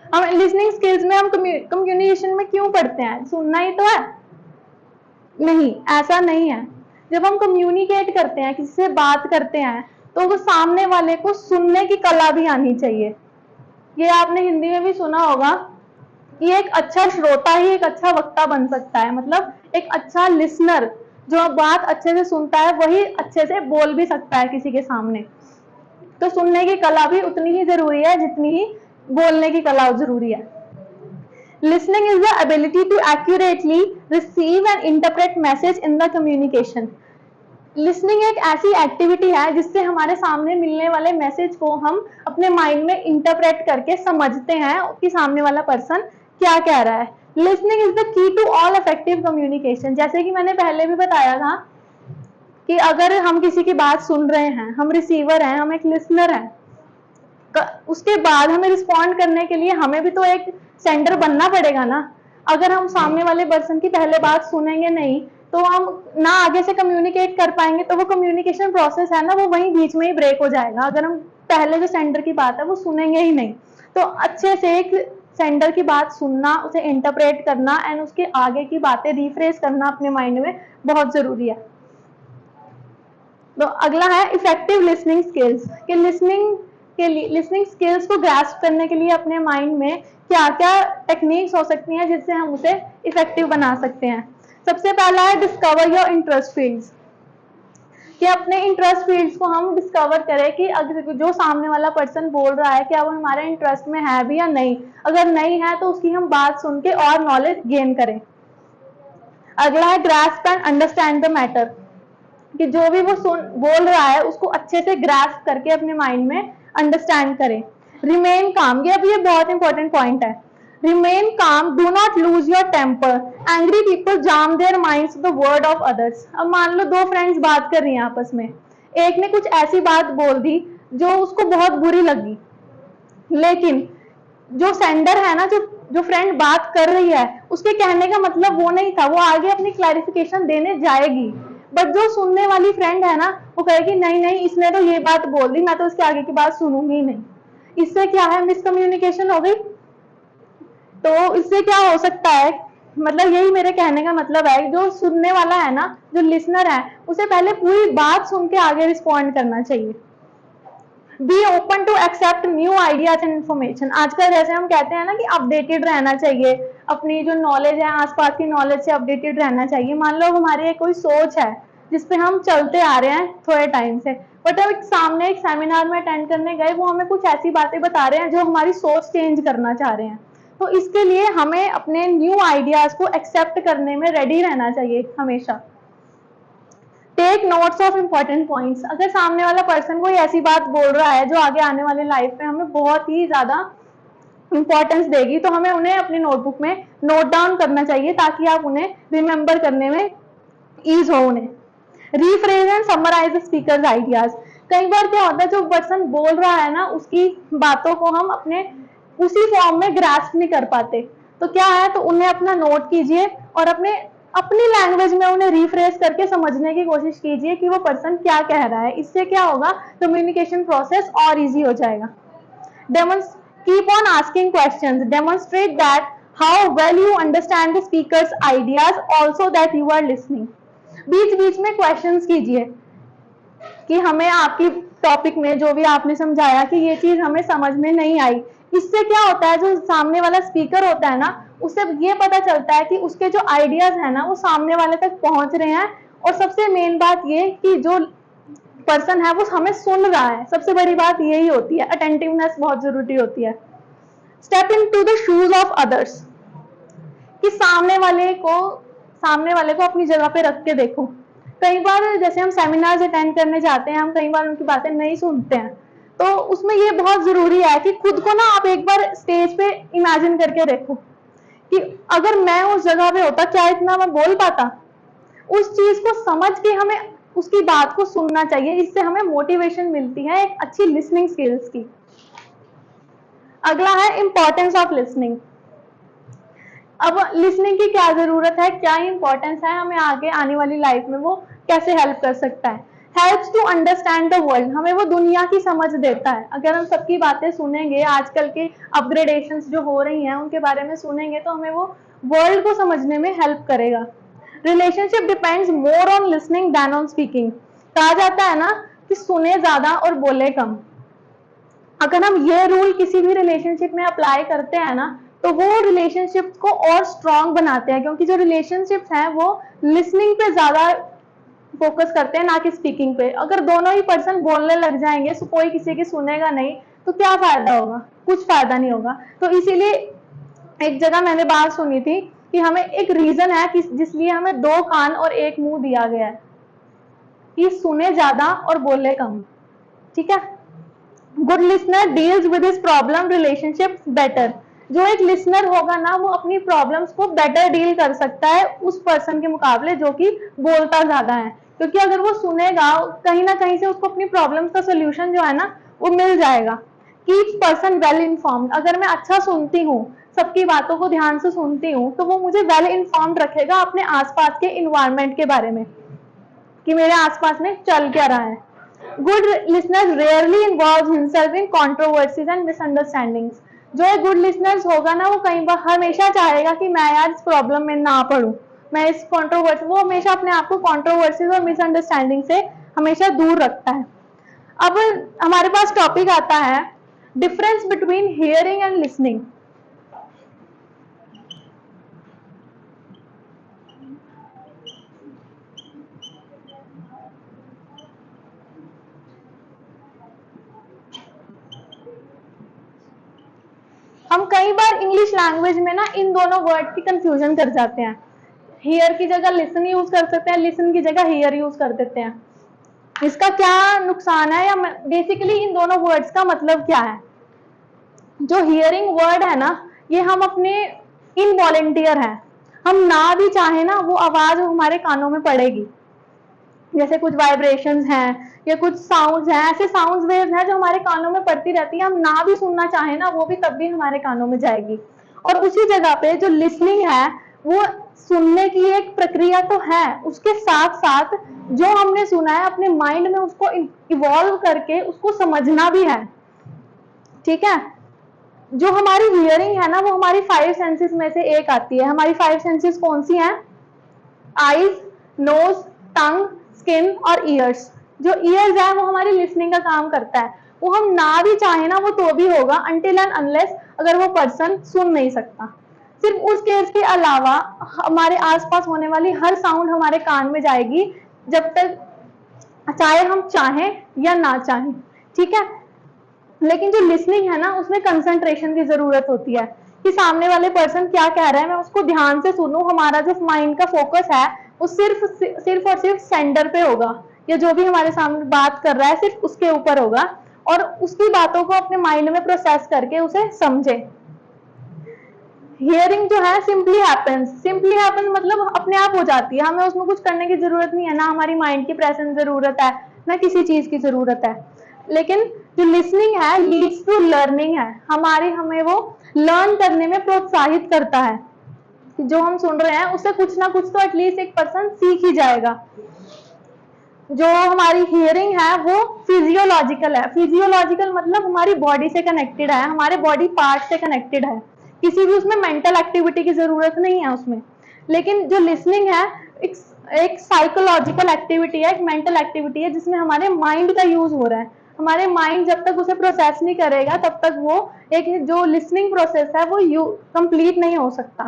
हम लिसनिंग स्किल्स में हम कम्युनिकेशन में क्यों पढ़ते हैं? सुनना ही तो है? नहीं, ऐसा नहीं है। जब हम कम्युनिकेट करते हैं, किसी से बात करते हैं, तो वो सामने वाले को सुनने की कला भी आनी चाहिए। ये आपने हिंदी में भी सुना होगा कि एक अच्छा श्रोता ही एक अच्छा वक्ता बन सकता है, मतलब एक अच्छा लिसनर जो बात अच्छे से सुनता है, वही अच्छे से बोल भी सकता है किसी के सामने। तो सुनने की कला भी उतनी ही जरूरी है जितनी ही बोलने की कला जरूरी है। Listening is the ability to accurately receive and interpret message in the communication. Listening एक ऐसी एक्टिविटी है जिससे हमारे सामने मिलने वाले मैसेज को हम अपने माइंड में इंटरप्रेट करके समझते हैं कि सामने वाला पर्सन क्या कह रहा है। Listening is the key to all effective communication. जैसे कि मैंने पहले भी बताया था कि अगर हम किसी की बात सुन रहे हैं, हम रिसीवर हैं, हम एक लिसनर हैं, उसके बाद हमें रिस्पॉन्ड करने के लिए हमें भी तो एक सेंडर बनना पड़ेगा ना। अगर हम सामने वाले पर्सन की पहले बात सुनेंगे नहीं, तो हम ना आगे से कम्युनिकेट कर पाएंगे, तो वो कम्युनिकेशन प्रोसेस है ना, वो वहीं बीच में ही ब्रेक हो जाएगा। अगर हम पहले जो सेंडर की बात है वो सुनेंगे ही नहीं, तो अच्छे से एक सेंडर की बात सुनना, उसे इंटरप्रेट करना एंड उसके आगे की बातें रिफ्रेश करना अपने माइंड में बहुत जरूरी है। तो अगला है इफेक्टिव लिसनिंग स्किल्स। कि लिसनिंग स्किल्स को ग्रास्प करने के लिए अपने माइंड में क्या क्या टेक्निक्स हो सकती हैं जिससे हम उसे इफेक्टिव बना सकते हैं। सबसे पहला है डिस्कवर योर इंटरेस्ट फील्ड्स, कि अपने इंटरेस्ट फील्ड्स को हम डिस्कवर करें कि अगर जो सामने वाला पर्सन बोल रहा है क्या वो हमारे इंटरेस्ट में है भी या नहीं, अगर नहीं है तो उसकी हम बात सुन के और नॉलेज गेन करें। अगला है grasp and understand the matter, कि जो भी वो बोल रहा है उसको अच्छे से ग्रास्प करके अपने माइंड में अंडरस्टैंड करें। रिमेन काम, ये बहुत इंपॉर्टेंट पॉइंट है। Remain calm, do not lose your temper, angry people jam their minds the word of others. अब मान लो दो फ्रेंड्स बात कर रही हैं आपस में, एक ने कुछ ऐसी बात बोल दी जो उसको बहुत बुरी लगी, लेकिन जो सेंडर है ना, जो फ्रेंड बात कर रही है, उसके कहने का मतलब वो नहीं था, वो आगे अपनी क्लैरिफिकेशन देने जाएगी। बट जो सुनने वाली फ्रेंड है ना, वो कहेगी नहीं नहीं इसने तो ये बात बोल दी, मैं तो उसके आगे की बात सुनूंगी ही नहीं। इससे क्या है, मिसकम्युनिकेशन हो गई। तो इससे क्या हो सकता है, मतलब यही मेरे कहने का मतलब है, जो सुनने वाला है ना, जो लिसनर है, उसे पहले पूरी बात सुन के आगे रिस्पॉन्ड करना चाहिए। Be open to accept new ideas and information. आजकल जैसे हम कहते हैं ना कि अपडेटेड रहना चाहिए, अपनी जो नॉलेज है आसपास की नॉलेज से अपडेटेड रहना चाहिए। मान लो हमारी कोई सोच है जिसपे हम चलते आ रहे हैं थोड़े टाइम से, बट अब सामने एक सेमिनार में अटेंड करने गए, वो हमें कुछ ऐसी बातें बता रहे हैं जो हमारी सोच चेंज करना चाह रहे हैं। तो इसके लिए हमें अपने न्यू आइडियाज को एक्सेप्ट करने में रेडी रहना चाहिए हमेशा। Take notes of important points. अगर सामने वाला पर्सन कोई ऐसी बात बोल रहा है जो आगे आने वाले लाइफ में हमें बहुत ही ज्यादा इंपॉर्टेंस देगी, तो हमें उन्हें अपनी नोटबुक में नोट डाउन करना चाहिए ताकि आप उन्हें रिमेंबर करने में ईज हो उन्हें। Rephrase and summarise the speaker's ideas. कई बार क्या होता है, जो पर्सन बोल रहा है ना, उसकी बातों को हम अपने उसी फॉर्म में ग्रास्प नहीं कर पाते, तो क्या है, तो उन्हें अपना नोट कीजिए और अपनी लैंग्वेज में उन्हें रिफ्रेश करके समझने की कोशिश कीजिए कि वो पर्सन क्या कह रहा है। इससे क्या होगा, कम्युनिकेशन प्रोसेस और इजी हो जाएगा। Keep on asking questions, demonstrate that how well you understand the speaker's ideas, also that you are listening. बीच बीच में क्वेश्चंस कीजिए कि हमें आपकी टॉपिक में जो भी आपने समझाया कि ये चीज हमें समझ में नहीं आई। इससे क्या होता है, जो सामने वाला स्पीकर होता है ना, उससे ये पता चलता है कि उसके जो आइडियाज है ना वो सामने वाले तक पहुंच रहे हैं। और सबसे मेन बात ये कि जो पर्सन है वो हमें सुन रहा है, सबसे बड़ी बात यही होती है। अटेंटिवनेस बहुत जरूरी होती है। Step into the shoes of others, कि सामने वाले को अपनी जगह पे रख के देखो। कई बार जैसे हम सेमिनार्स अटेंड करने जाते हैं, हम कई बार उनकी बातें नहीं सुनते हैं, तो उसमें ये बहुत जरूरी है कि खुद को ना आप एक बार स्टेज पे इमेजिन करके देखो कि अगर मैं उस जगह पे होता क्या इतना मैं बोल पाता। उस चीज को समझ के हमें उसकी बात को सुनना चाहिए। इससे हमें मोटिवेशन मिलती है एक अच्छी लिसनिंग स्किल्स की। अगला है इंपॉर्टेंस ऑफ लिसनिंग। अब लिसनिंग की क्या जरूरत है, क्या इंपॉर्टेंस है, हमें आगे आने वाली लाइफ में वो कैसे हेल्प कर सकता है। Helps to understand the world, हमें वो दुनिया की समझ देता है। अगर हम सबकी बातें सुनेंगे, आजकल के अपग्रेडेशंस जो हो रही हैं उनके बारे में सुनेंगे, तो हमें वो वर्ल्ड को समझने में हेल्प करेगा। Relationship depends more on listening than on speaking. कहा जाता है ना कि सुने ज्यादा और बोले कम। अगर हम ये रूल किसी भी रिलेशनशिप में अप्लाई करते हैं ना, तो वो रिलेशनशिप को और स्ट्रांग बनाते हैं, क्योंकि जो रिलेशनशिप्स हैं वो लिसनिंग पे ज्यादा फोकस करते हैं, ना कि स्पीकिंग पे। अगर दोनों ही पर्सन बोलने लग जाएंगे, तो कोई किसी की सुनेगा नहीं, तो क्या फायदा होगा, कुछ फायदा नहीं होगा। तो इसीलिए एक जगह मैंने बात सुनी थी कि हमें एक रीजन है कि जिसलिए हमें 2 कान और 1 मुंह दिया गया है, कि सुने ज्यादा और बोले कम। ठीक है। Good listener deals with his problem relationship better. जो एक लिसनर होगा ना, वो अपनी प्रॉब्लम्स को बेटर डील कर सकता है उस पर्सन के मुकाबले जो कि बोलता ज्यादा है। क्योंकि अगर वो सुनेगा, कहीं ना कहीं से उसको अपनी प्रॉब्लम्स का सोल्यूशन जो है ना वो मिल जाएगा। Keep person well informed. अगर मैं अच्छा सुनती हूँ, सबकी बातों को ध्यान से सुनती हूँ, तो वो मुझे वेल इन्फॉर्म्ड रखेगा अपने आसपास के इन्वायरमेंट के बारे में, कि मेरे आसपास में चल क्या रहा है। Good listeners rarely involve himself in controversies and misunderstandings. जो एक गुड लिसनर्स होगा ना, वो कई बार हमेशा चाहेगा कि मैं यार इस प्रॉब्लम में ना पड़ूं, मैं इस कंट्रोवर्सी, वो हमेशा अपने आप को कंट्रोवर्सीज और मिसअंडरस्टैंडिंग से हमेशा दूर रखता है। अब हमारे पास टॉपिक आता है difference between hearing and listening. हम कई बार इंग्लिश लैंग्वेज में ना इन दोनों वर्ड की कंफ्यूजन कर जाते हैं। हियर की जगह लिसन यूज कर सकते हैं, लिसन की जगह हियर यूज कर देते हैं। इसका क्या नुकसान है, या बेसिकली इन दोनों वर्ड्स का मतलब क्या है? जो हियरिंग वर्ड है ना, ये हम अपने इनवॉलेंटियर है, हम ना भी चाहे ना वो आवाज हमारे कानों में पड़ेगी। जैसे कुछ वाइब्रेशंस हैं या कुछ साउंड्स हैं, ऐसे साउंड्स वेव्स हैं जो हमारे कानों में पड़ती रहती है, हम ना भी सुनना चाहे ना वो भी तब भी हमारे कानों में जाएगी। और उसी जगह पे जो लिसनिंग है वो सुनने की एक प्रक्रिया तो है, उसके साथ साथ जो हमने सुना है अपने माइंड में उसको इवॉल्व करके उसको समझना भी है। ठीक है, जो हमारी हियरिंग है ना वो हमारी 5 सेंसेस में से एक आती है। हमारी 5 सेंसेस कौन सी हैं? आईज, नोज, टंग, स्किन और ईयर्स। जो ईयर्स है वो हमारी लिसनिंग का काम करता है, वो हम ना भी चाहे ना वो तो भी होगा अनटिल एंड अनलेस अगर वो पर्सन सुन नहीं सकता। सिर्फ उस केस के अलावा हमारे आसपास होने वाली हर साउंड हमारे कान में जाएगी, जब तक चाहे हम चाहें या ना चाहें। ठीक है, लेकिन जो लिसनिंग है ना उसमें कंसंट्रेशन की जरूरत होती है कि सामने वाले पर्सन क्या कह रहा है मैं उसको ध्यान से सुनूं। हमारा जो माइंड का फोकस है वो सिर्फ और सिर्फ सेंटर पे होगा, या जो भी हमारे सामने बात कर रहा है सिर्फ उसके ऊपर होगा, और उसकी बातों को अपने माइंड में प्रोसेस करके उसे समझे। हियरिंग जो है सिंपली हैपेंस मतलब अपने आप हो जाती है, हमें उसमें कुछ करने की जरूरत नहीं है, ना हमारी माइंड की प्रेजेंस जरूरत है ना किसी चीज की जरूरत है। लेकिन जो लिसनिंग है लीड्स टू लर्निंग है, हमें वो लर्न करने में प्रोत्साहित करता है। जो हम सुन रहे हैं उससे कुछ ना कुछ तो एटलीस्ट एक पर्सन सीख ही जाएगा। जो हमारी हियरिंग है वो फिजियोलॉजिकल है। फिजियोलॉजिकल मतलब हमारी बॉडी से कनेक्टेड है, हमारे बॉडी पार्ट से कनेक्टेड है, किसी भी उसमें मेंटल एक्टिविटी की जरूरत नहीं है उसमें। लेकिन जो लिसनिंग है एक साइकोलॉजिकल एक्टिविटी है, एक मेंटल एक्टिविटी है जिसमें हमारे माइंड का यूज हो रहा है। हमारे माइंड जब तक उसे प्रोसेस नहीं करेगा तब तक वो एक जो लिसनिंग प्रोसेस है वो कंप्लीट नहीं हो सकता।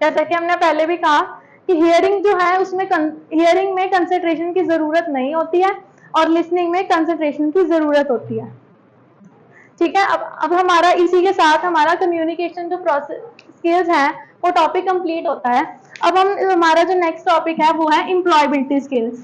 जैसा कि हमने पहले भी कहा कि हियरिंग जो है उसमें हियरिंग में कंसंट्रेशन की जरूरत नहीं होती है और लिसनिंग में कंसंट्रेशन की जरूरत होती है। ठीक है, अब हमारा इसी के साथ हमारा कम्युनिकेशन जो प्रोसेस स्किल्स है वो टॉपिक कंप्लीट होता है। अब हमारा जो नेक्स्ट टॉपिक है वो है एम्प्लॉयबिलिटी स्किल्स।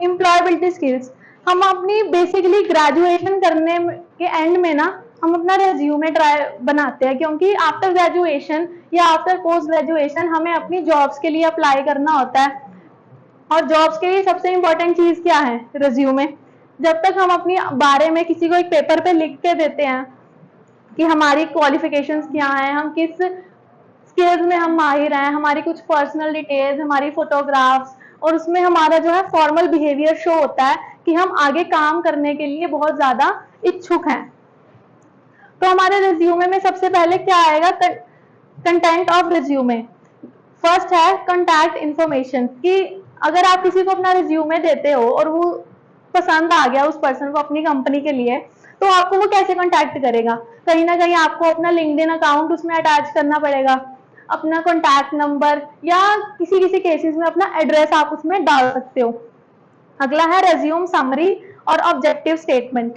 एम्प्लॉयबिलिटी स्किल्स हम अपनी बेसिकली ग्रेजुएशन करने के एंड में ना हम अपना रेज्यूमे बनाते हैं, क्योंकि आफ्टर ग्रेजुएशन या आफ्टर पोस्ट ग्रेजुएशन हमें अपनी जॉब्स के लिए अप्लाई करना होता है। और जॉब्स के लिए सबसे इंपॉर्टेंट चीज क्या है? रेज्यूमे। जब तक हम अपनी बारे में किसी को एक पेपर पे लिख के देते हैं कि हमारी क्वालिफिकेशंस क्या हैं, हम किस स्किल्स में हम माहिर हैं, हमारी कुछ पर्सनल डिटेल्स, हमारी फोटोग्राफ्स, और उसमें हमारा जो है फॉर्मल बिहेवियर शो होता है कि हम आगे काम करने के लिए बहुत ज्यादा इच्छुक हैं। तो हमारे रिज्यूमे में सबसे पहले क्या आएगा? Content of resume. फर्स्ट है कॉन्टैक्ट इंफॉर्मेशन, कि अगर आप किसी को अपना रिज्यूमे देते हो और वो पसंद आ गया उस पर्सन को अपनी कंपनी के लिए, तो आपको वो कैसे कांटेक्ट करेगा? कहीं ना कहीं आपको अपना लिंक्डइन अकाउंट उसमें अटैच करना पड़ेगा, अपना कॉन्टैक्ट नंबर, या किसी किसी केसेस में अपना एड्रेस आप उसमें डाल सकते हो। अगला है रेज्यूम समरी और ऑब्जेक्टिव स्टेटमेंट,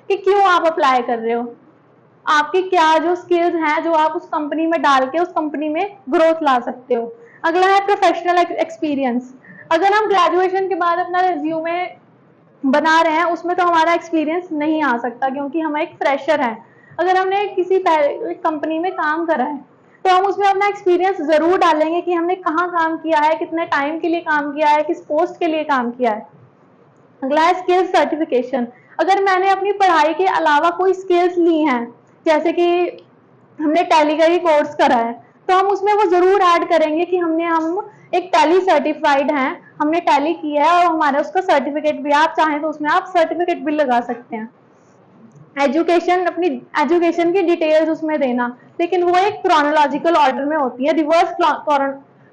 कि क्यों आप अप्लाई कर रहे हो, आपकी क्या जो स्किल्स हैं जो आप उस कंपनी में डाल के उस कंपनी में ग्रोथ ला सकते हो। अगला है प्रोफेशनल एक्सपीरियंस। अगर हम ग्रेजुएशन के बाद अपना रिज्यूमे बना रहे हैं उसमें तो हमारा एक्सपीरियंस नहीं आ सकता, क्योंकि हम एक फ्रेशर है। अगर हमने किसी कंपनी में काम करा है तो हम उसमें अपना एक्सपीरियंस जरूर डालेंगे कि हमने कहाँ काम किया है, कितने टाइम के लिए काम किया है, किस पोस्ट के लिए काम किया है। अगला है स्किल्स सर्टिफिकेशन। अगर मैंने अपनी पढ़ाई के अलावा कोई स्किल्स ली हैं, जैसे कि हमने टैली का ही कोर्स करा है, तो हम उसमें वो जरूर ऐड करेंगे कि हम एक टैली सर्टिफाइड हैं, हमने टैली किया है और हमारा उसका सर्टिफिकेट भी, आप चाहें तो उसमें आप सर्टिफिकेट भी लगा सकते हैं। एजुकेशन, अपनी एजुकेशन की डिटेल्स उसमें देना, लेकिन वो एक क्रोनोलॉजिकल ऑर्डर में होती है, रिवर्स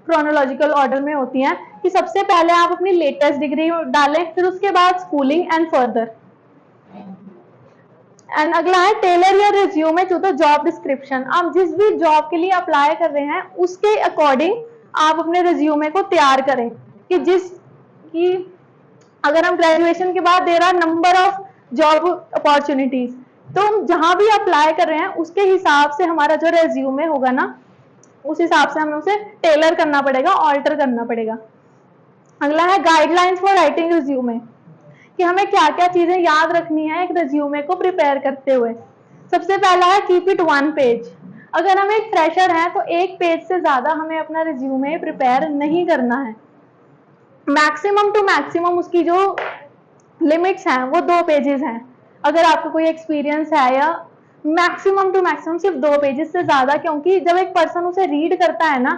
क्रोनोलॉजिकल ऑर्डर में होती हैं कि सबसे पहले आप अपनी लेटेस्ट डिग्री डालें, फिर उसके बाद स्कूलिंग एंड फर्दर। एंड अगला है tailor your resume to the job description. आप जिस भी जॉब के लिए अप्लाई कर रहे हैं उसके अकॉर्डिंग आप अपने रिज्यूमे को तैयार करें कि अगर हम ग्रेजुएशन के बाद दे रहा नंबर ऑफ जॉब अपॉर्चुनिटीज, तो हम जहां भी अप्लाई कर रहे हैं उसके हिसाब से हमारा जो रेज्यूमे होगा ना, उस हिसाब से हमें उसे टेलर करना पड़ेगा, ऑल्टर करना पड़ेगा। अगला है गाइडलाइंस फॉर राइटिंग रिज्यूमे, कि हमें क्या क्या चीजें याद रखनी है एक रिज्यूमे को प्रिपेयर करते हुए। सबसे पहला है कीप इट 1 पेज। अगर हम एक फ्रेशर हैं तो 1 पेज से ज्यादा हमें अपना रिज्यूमे प्रिपेयर नहीं करना है। मैक्सिमम टू मैक्सिमम उसकी जो लिमिट्स हैं वो 2 पेजेस हैं। अगर आपको कोई एक्सपीरियंस है, या मैक्सिमम टू मैक्सिमम सिर्फ 2 पेजेस से ज्यादा, क्योंकि जब एक पर्सन उसे रीड करता है ना,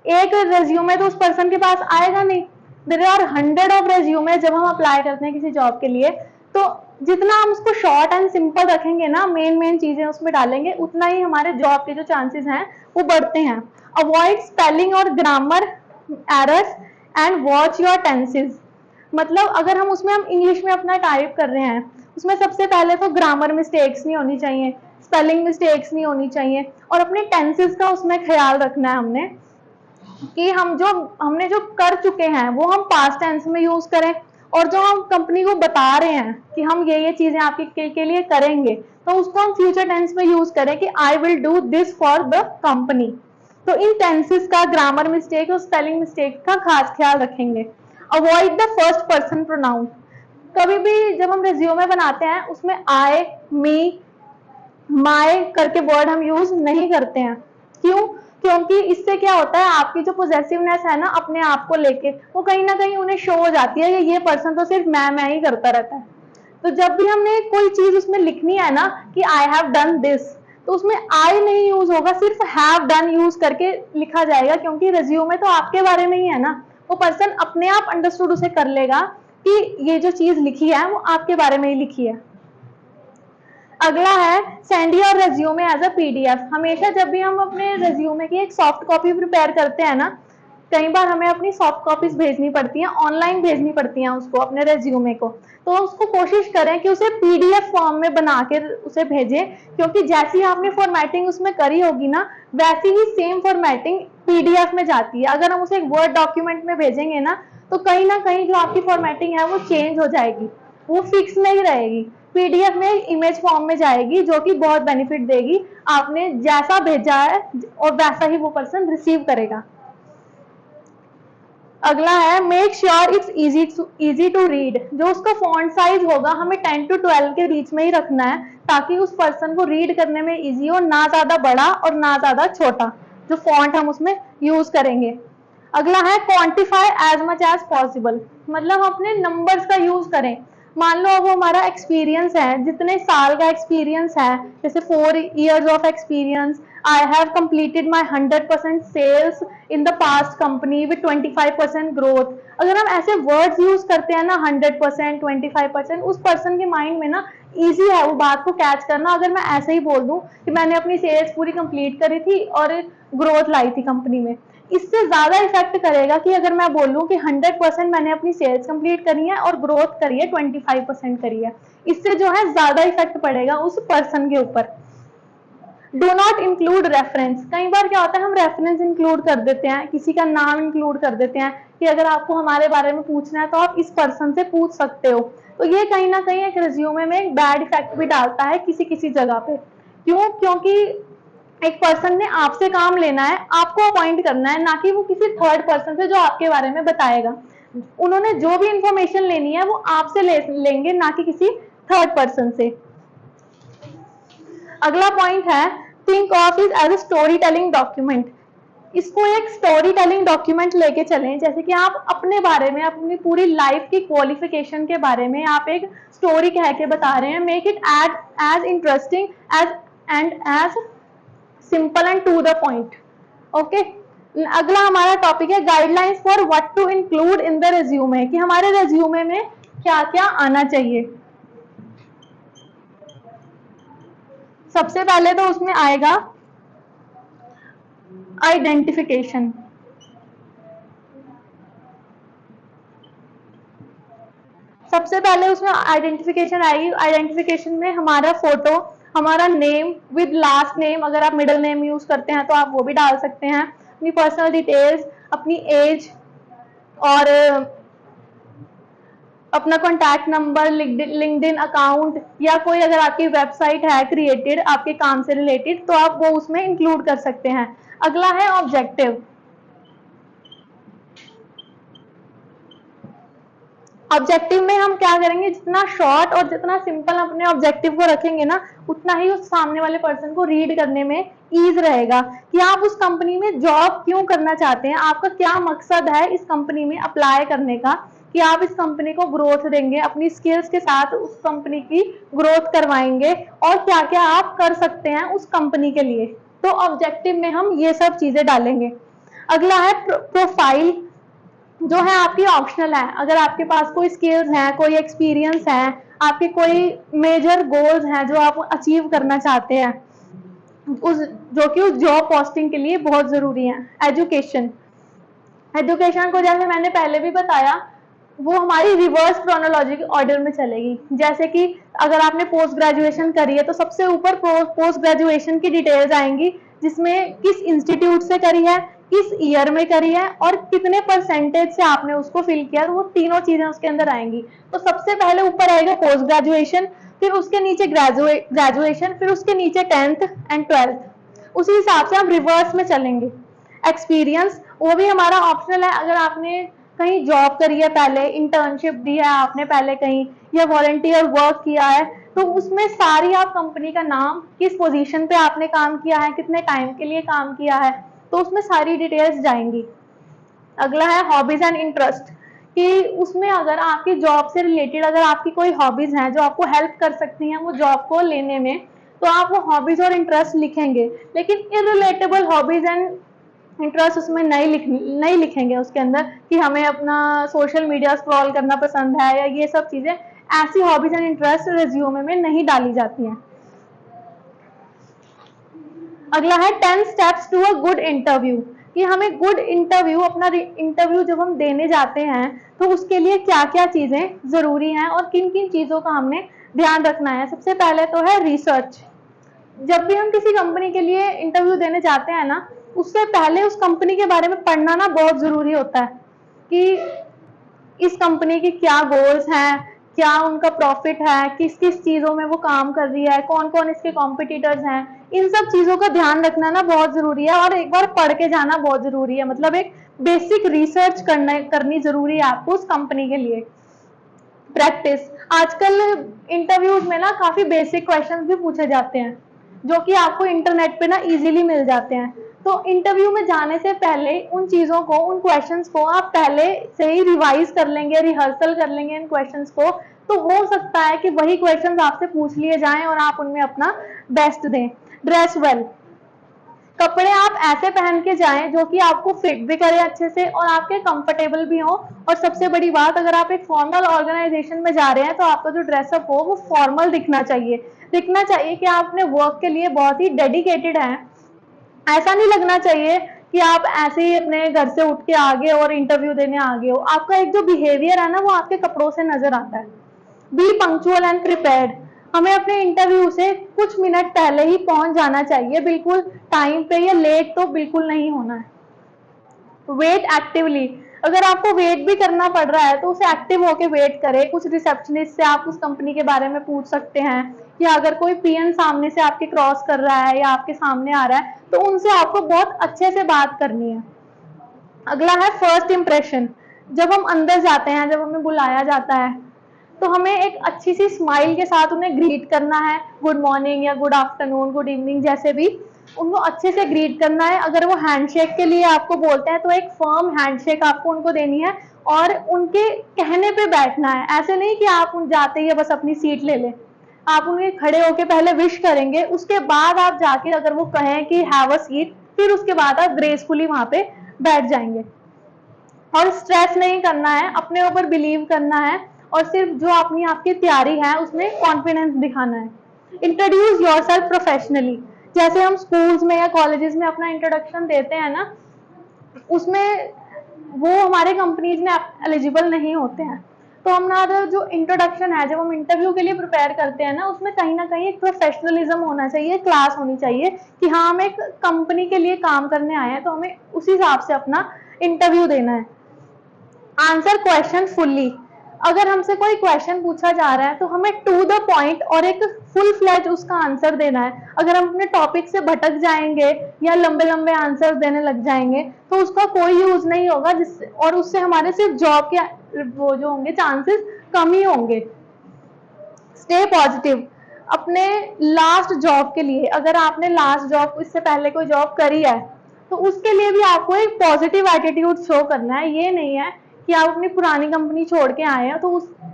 एक रेज्यूमे तो उस पर्सन के पास आएगा नहीं। देयर आर 100 ऑफ रेज्यूमे जब हम अप्लाई करते हैं किसी जॉब के लिए, तो जितना हम उसको शॉर्ट एंड सिंपल रखेंगे ना, मेन चीजें उसमें डालेंगे, उतना ही हमारे जॉब के जो चांसेस हैं वो बढ़ते हैं। अवॉइड स्पेलिंग और grammar errors and watch your tenses. मतलब अगर हम इंग्लिश में अपना टाइप कर रहे हैं, उसमें सबसे पहले तो ग्रामर मिस्टेक्स नहीं होनी चाहिए, स्पेलिंग मिस्टेक्स नहीं होनी चाहिए, और अपने टेंसेस का उसमें ख्याल रखना है हमने, कि हमने जो कर चुके हैं वो हम पास्ट टेंस में यूज करें, और जो हम कंपनी को बता रहे हैं कि हम ये चीजें आपके के लिए करेंगे, तो उसको हम फ्यूचर टेंस में यूज करें कि I will do this for the company. तो इन टेंसेस का, ग्रामर मिस्टेक और स्पेलिंग मिस्टेक का खास ख्याल रखेंगे। Avoid the first person pronoun. कभी भी जब हम रिज्यूमे बनाते हैं उसमें आई, मी, माय करके वर्ड हम यूज नहीं करते हैं। क्यों? क्योंकि इससे क्या होता है, आपकी जो पोजेसिवनेस है ना अपने आप को लेके, वो कहीं ना कहीं उन्हें शो हो जाती है कि ये पर्सन तो सिर्फ मैं ही करता रहता है। तो जब भी हमने कोई चीज उसमें लिखनी है ना कि आई हैव डन दिस, तो उसमें आई नहीं यूज होगा, सिर्फ हैव डन यूज करके लिखा जाएगा, क्योंकि रिज्यूमे तो आपके बारे में ही है ना, वो पर्सन अपने आप अंडरस्टूड उसे कर लेगा कि ये जो चीज लिखी है वो आपके बारे में ही लिखी है। अगला है send your resume as a PDF. हमेशा जब भी हम अपने रेज्यूमे की एक सॉफ्ट कॉपी प्रिपेयर करते हैं ना, कई बार हमें अपनी सॉफ्ट कॉपीज भेजनी पड़ती हैं, ऑनलाइन भेजनी पड़ती हैं उसको, अपने रेज्यूमे को, तो उसको कोशिश करें कि उसे पीडीएफ फॉर्म में बना के उसे भेजें, क्योंकि जैसी आपने फॉर्मेटिंग उसमें करी होगी ना, वैसी ही सेम फॉर्मेटिंग पीडीएफ में जाती है। अगर हम उसे एक वर्ड डॉक्यूमेंट में भेजेंगे ना, तो कहीं ना कहीं जो आपकी फॉर्मेटिंग है वो चेंज हो जाएगी, वो फिक्स नहीं रहेगी। पीडीएफ में इमेज फॉर्म में जाएगी, जो कि बहुत बेनिफिट देगी। आपने जैसा भेजा है और वैसा ही वो पर्सन रिसीव करेगा। अगला है make sure it's easy to read. जो उसका फॉन्ट साइज होगा हमें 10 to 12 के बीच में ही रखना है, ताकि उस पर्सन को रीड करने में इजी हो, ना ज्यादा बड़ा और ना ज्यादा छोटा जो फॉन्ट हम उसमें यूज करेंगे। अगला है quantify as much as possible. मतलब अपने नंबर्स का यूज करें। मान लो अब हमारा एक्सपीरियंस है, जितने साल का एक्सपीरियंस है, जैसे 4 years of experience, I have completed my 100% sales in the past company with 25% growth. अगर हम ऐसे वर्ड्स यूज करते हैं ना, 100%, 25%, उस पर्सन के माइंड में ना इजी है वो बात को कैच करना। अगर मैं ऐसे ही बोल दूं कि मैंने अपनी सेल्स पूरी कंप्लीट करी थी और ग्रोथ लाई थी कंपनी में, इससे ज्यादा इफेक्ट करेगा कि अगर मैं बोलूं कि 100% मैंने अपनी सेल्स कंप्लीट करी है और ग्रोथ करी है 25% करी है। इससे जो है ज्यादा इफेक्ट पड़ेगा उस पर्सन के ऊपर। Do not include reference. कई बार क्या होता है, हम रेफरेंस इंक्लूड कर देते हैं, किसी का नाम इंक्लूड कर देते हैं कि अगर आपको हमारे बारे में पूछना है तो आप इस पर्सन से पूछ सकते हो। तो ये कहीं ना कहीं एक रिज्यूमे में एक बैड इफेक्ट भी डालता है किसी किसी जगह पे। क्यों? क्योंकि एक पर्सन ने आपसे काम लेना है, आपको अपॉइंट करना है, ना कि वो किसी थर्ड पर्सन से जो आपके बारे में बताएगा। उन्होंने जो भी इंफॉर्मेशन लेनी है वो आपसे लेंगे, ना कि किसी थर्ड पर्सन से। अगला पॉइंट है think of it as a story telling document. इसको एक स्टोरी टेलिंग डॉक्यूमेंट लेके चलें, जैसे कि आप अपने बारे में, अपनी पूरी लाइफ की क्वालिफिकेशन के बारे में आप एक स्टोरी कह के बता रहे हैं। Make it as interesting as simple and to the point. Okay, अगला हमारा टॉपिक है guidelines for what to include in the resume, कि हमारे रिज्यूमे में क्या क्या आना चाहिए। सबसे पहले तो उसमें आएगा आइडेंटिफिकेशन। पहले उसमें आइडेंटिफिकेशन आएगी। आइडेंटिफिकेशन में हमारा फोटो, हमारा नेम विद लास्ट नेम, अगर आप मिडिल नेम यूज करते हैं तो आप वो भी डाल सकते हैं, अपनी पर्सनल डिटेल्स, अपनी एज और अपना कॉन्टैक्ट नंबर, लिंक्डइन अकाउंट, या कोई अगर आपकी वेबसाइट है क्रिएटेड आपके काम से रिलेटेड तो आप वो उसमें इंक्लूड कर सकते हैं। अगला है ऑब्जेक्टिव। ऑब्जेक्टिव में हम क्या करेंगे, जितना शॉर्ट और जितना सिंपल अपने ऑब्जेक्टिव को रखेंगे ना, उतना ही उस सामने वाले पर्सन को रीड करने में ईज रहेगा कि आप उस कंपनी में जॉब क्यों करना चाहते हैं, आपका क्या मकसद है इस कंपनी में अप्लाई करने का, कि आप इस कंपनी को ग्रोथ देंगे, अपनी स्किल्स के साथ उस कंपनी की ग्रोथ करवाएंगे और क्या क्या आप कर सकते हैं उस कंपनी के लिए। तो ऑब्जेक्टिव में हम ये सब चीजें डालेंगे। अगला है प्रोफाइल, जो है आपकी ऑप्शनल है। अगर आपके पास कोई स्किल्स हैं, कोई एक्सपीरियंस है, आपके कोई मेजर गोल्स हैं जो आप अचीव करना चाहते हैं, जो कि उस जॉब पोस्टिंग के लिए बहुत जरूरी है। एजुकेशन को जैसे मैंने पहले भी बताया, वो हमारी रिवर्स क्रोनोलॉजी के ऑर्डर में चलेगी। जैसे कि अगर आपने पोस्ट ग्रेजुएशन करी है तो सबसे ऊपर पोस्ट ग्रेजुएशन की डिटेल्स आएंगी, जिसमें किस इंस्टीट्यूट से करी है, किस ईयर में करी है और कितने परसेंटेज से आपने उसको फिल किया, तो वो तीनों चीजें उसके अंदर आएंगी। तो सबसे पहले ऊपर आएगा पोस्ट ग्रेजुएशन, फिर उसके नीचे ग्रेजुएशन, फिर उसके नीचे 10th एंड 12th। उसी हिसाब से हम रिवर्स में चलेंगे। एक्सपीरियंस वो भी हमारा ऑप्शनल है। अगर आपने कहीं जॉब करी है, पहले इंटर्नशिप दी है आपने पहले कहीं, या वॉलंटियर वर्क किया है, तो उसमें सारी आप कंपनी का नाम, किस पोजीशन पे आपने काम किया है, कितने टाइम के लिए काम किया है, तो उसमें सारी डिटेल्स जाएंगी। अगला है हॉबीज एंड इंटरेस्ट, कि उसमें अगर आपकी जॉब से रिलेटेड अगर आपकी कोई हॉबीज हैं जो आपको हेल्प कर सकती हैं वो जॉब को लेने में, तो आप वो हॉबीज और इंटरेस्ट लिखेंगे। लेकिन इररिलेटेबल हॉबीज एंड इंटरेस्ट उसमें नहीं लिखेंगे उसके अंदर, कि हमें अपना सोशल मीडिया स्क्रॉल करना पसंद है या ये सब चीजें, ऐसी हॉबीज एंड इंटरेस्ट रिज्यूमे में नहीं डाली जाती हैं। अगला है 10 steps to a good interview, कि हमें गुड इंटरव्यू, अपना इंटरव्यू जब हम देने जाते हैं तो उसके लिए क्या क्या चीजें जरूरी हैं और किन किन चीजों का हमने ध्यान रखना है। सबसे पहले तो है रिसर्च। जब भी हम किसी कंपनी के लिए इंटरव्यू देने जाते हैं ना, उससे पहले उस कंपनी के बारे में पढ़ना ना बहुत जरूरी होता है, कि इस कंपनी की क्या गोल्स हैं, क्या उनका प्रॉफिट है, किस किस चीजों में वो काम कर रही है, कौन कौन इसके कॉम्पिटिटर्स हैं, इन सब चीजों का ध्यान रखना ना बहुत जरूरी है और एक बार पढ़ के जाना बहुत जरूरी है। मतलब एक बेसिक रिसर्च करनी जरूरी है आपको उस कंपनी के लिए। प्रैक्टिस, आजकल इंटरव्यूज में ना काफी बेसिक क्वेश्चंस भी पूछे जाते हैं जो कि आपको इंटरनेट पे ना इजीली मिल जाते हैं। तो इंटरव्यू में जाने से पहले उन चीजों को, उन क्वेश्चंस को आप पहले से ही रिवाइज कर लेंगे, रिहर्सल कर लेंगे इन क्वेश्चंस को, तो हो सकता है कि वही क्वेश्चंस आपसे पूछ लिए जाएं और आप उनमें अपना बेस्ट दें। ड्रेस वेल, कपड़े आप ऐसे पहन के जाएं जो कि आपको फिट भी करे अच्छे से और आपके कंफर्टेबल भी हो। और सबसे बड़ी बात, अगर आप एक फॉर्मल ऑर्गेनाइजेशन में जा रहे हैं तो आपका जो ड्रेसअप हो वो फॉर्मल दिखना चाहिए कि आप अपने वर्क के लिए बहुत ही डेडिकेटेड हैं। ऐसा नहीं लगना चाहिए कि आप ऐसे ही अपने घर से उठ के आगे और इंटरव्यू देने आगे हो। आपका एक जो बिहेवियर है ना वो आपके कपड़ों से नजर आता है। बी पंक्चुअल एंड प्रिपेयर्ड, हमें अपने इंटरव्यू से कुछ मिनट पहले ही पहुंच जाना चाहिए, बिल्कुल टाइम पे, या लेट तो बिल्कुल नहीं होना है। वेट एक्टिवली, अगर आपको वेट भी करना पड़ रहा है तो उसे एक्टिव होके वेट करें। कुछ रिसेप्शनिस्ट से आप उस कंपनी के बारे में पूछ सकते हैं, या अगर कोई पीएन सामने से आपके क्रॉस कर रहा है या आपके सामने आ रहा है तो उनसे आपको बहुत अच्छे से बात करनी है। अगला है फर्स्ट इंप्रेशन, जब हम अंदर जाते हैं, जब हमें बुलाया जाता है तो हमें एक अच्छी सी स्माइल के साथ उन्हें ग्रीट करना है। गुड मॉर्निंग या गुड आफ्टरनून, गुड इवनिंग, जैसे भी उनको अच्छे से ग्रीट करना है। अगर वो हैंडशेक के लिए आपको बोलते हैं तो एक फर्म हैंडशेक आपको उनको देनी है और उनके कहने पे बैठना है। ऐसे नहीं कि आप उन जाते ही बस अपनी सीट ले लें, आप उन्हें खड़े होके पहले विश करेंगे, उसके बाद आप जाके अगर वो कहें कि हैव अ सीट, फिर उसके बाद आप ग्रेसफुली वहां पे बैठ जाएंगे। और स्ट्रेस नहीं करना है, अपने ऊपर बिलीव करना है और सिर्फ जो अपनी आपकी तैयारी है उसमें कॉन्फिडेंस दिखाना है। इंट्रोड्यूस योरसेल्फ प्रोफेशनली, जैसे हम स्कूल्स में या कॉलेजेस में अपना इंट्रोडक्शन देते हैं ना, उसमें वो हमारे कंपनीज में एलिजिबल नहीं होते हैं। तो हमारा जो इंट्रोडक्शन है, जब हम इंटरव्यू के लिए प्रिपेयर करते हैं ना, उसमें कहीं ना कहीं एक प्रोफेशनलिज्म होना चाहिए, क्लास होनी चाहिए कि हाँ हम एक कंपनी के लिए काम करने आए हैं, तो हमें उसी हिसाब से अपना इंटरव्यू देना है। आंसर क्वेश्चन फुल्ली, अगर हमसे कोई क्वेश्चन पूछा जा रहा है तो हमें टू द पॉइंट और एक फुल फ्लैज उसका आंसर देना है। अगर हम अपने टॉपिक से भटक जाएंगे या लंबे लंबे आंसर देने लग जाएंगे तो उसका कोई यूज नहीं होगा, जिससे और उससे हमारे सिर्फ जॉब के वो जो होंगे चांसेस कम ही होंगे। स्टे पॉजिटिव, अपने लास्ट जॉब के लिए, अगर आपने लास्ट जॉब इससे पहले कोई जॉब करी है तो उसके लिए भी आपको एक पॉजिटिव एटीट्यूड शो करना है। ये नहीं है कि आप अपनी पुरानी कंपनी छोड़ के आए हैं तो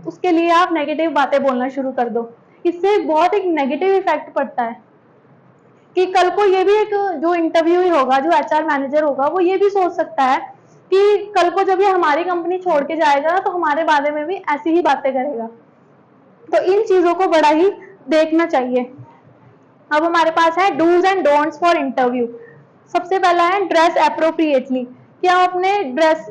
उसके लिए आप नेगेटिव बातें बोलना शुरू कर दो। इससे बहुत एक नेगेटिव इफेक्ट पड़ता है कि कल को ये भी एक जो इंटरव्यू होगा, जो एचआर मैनेजर होगा, वो ये भी सोच सकता है कि कल को जब ये हमारी कंपनी छोड़ के जाएगा तो हमारे बारे में भी ऐसी ही बातें करेगा। तो इन चीजों को बड़ा ही देखना चाहिए। अब हमारे पास है dos and don'ts for interview. सबसे पहला है ड्रेस एप्रोप्रिएटली, कि हम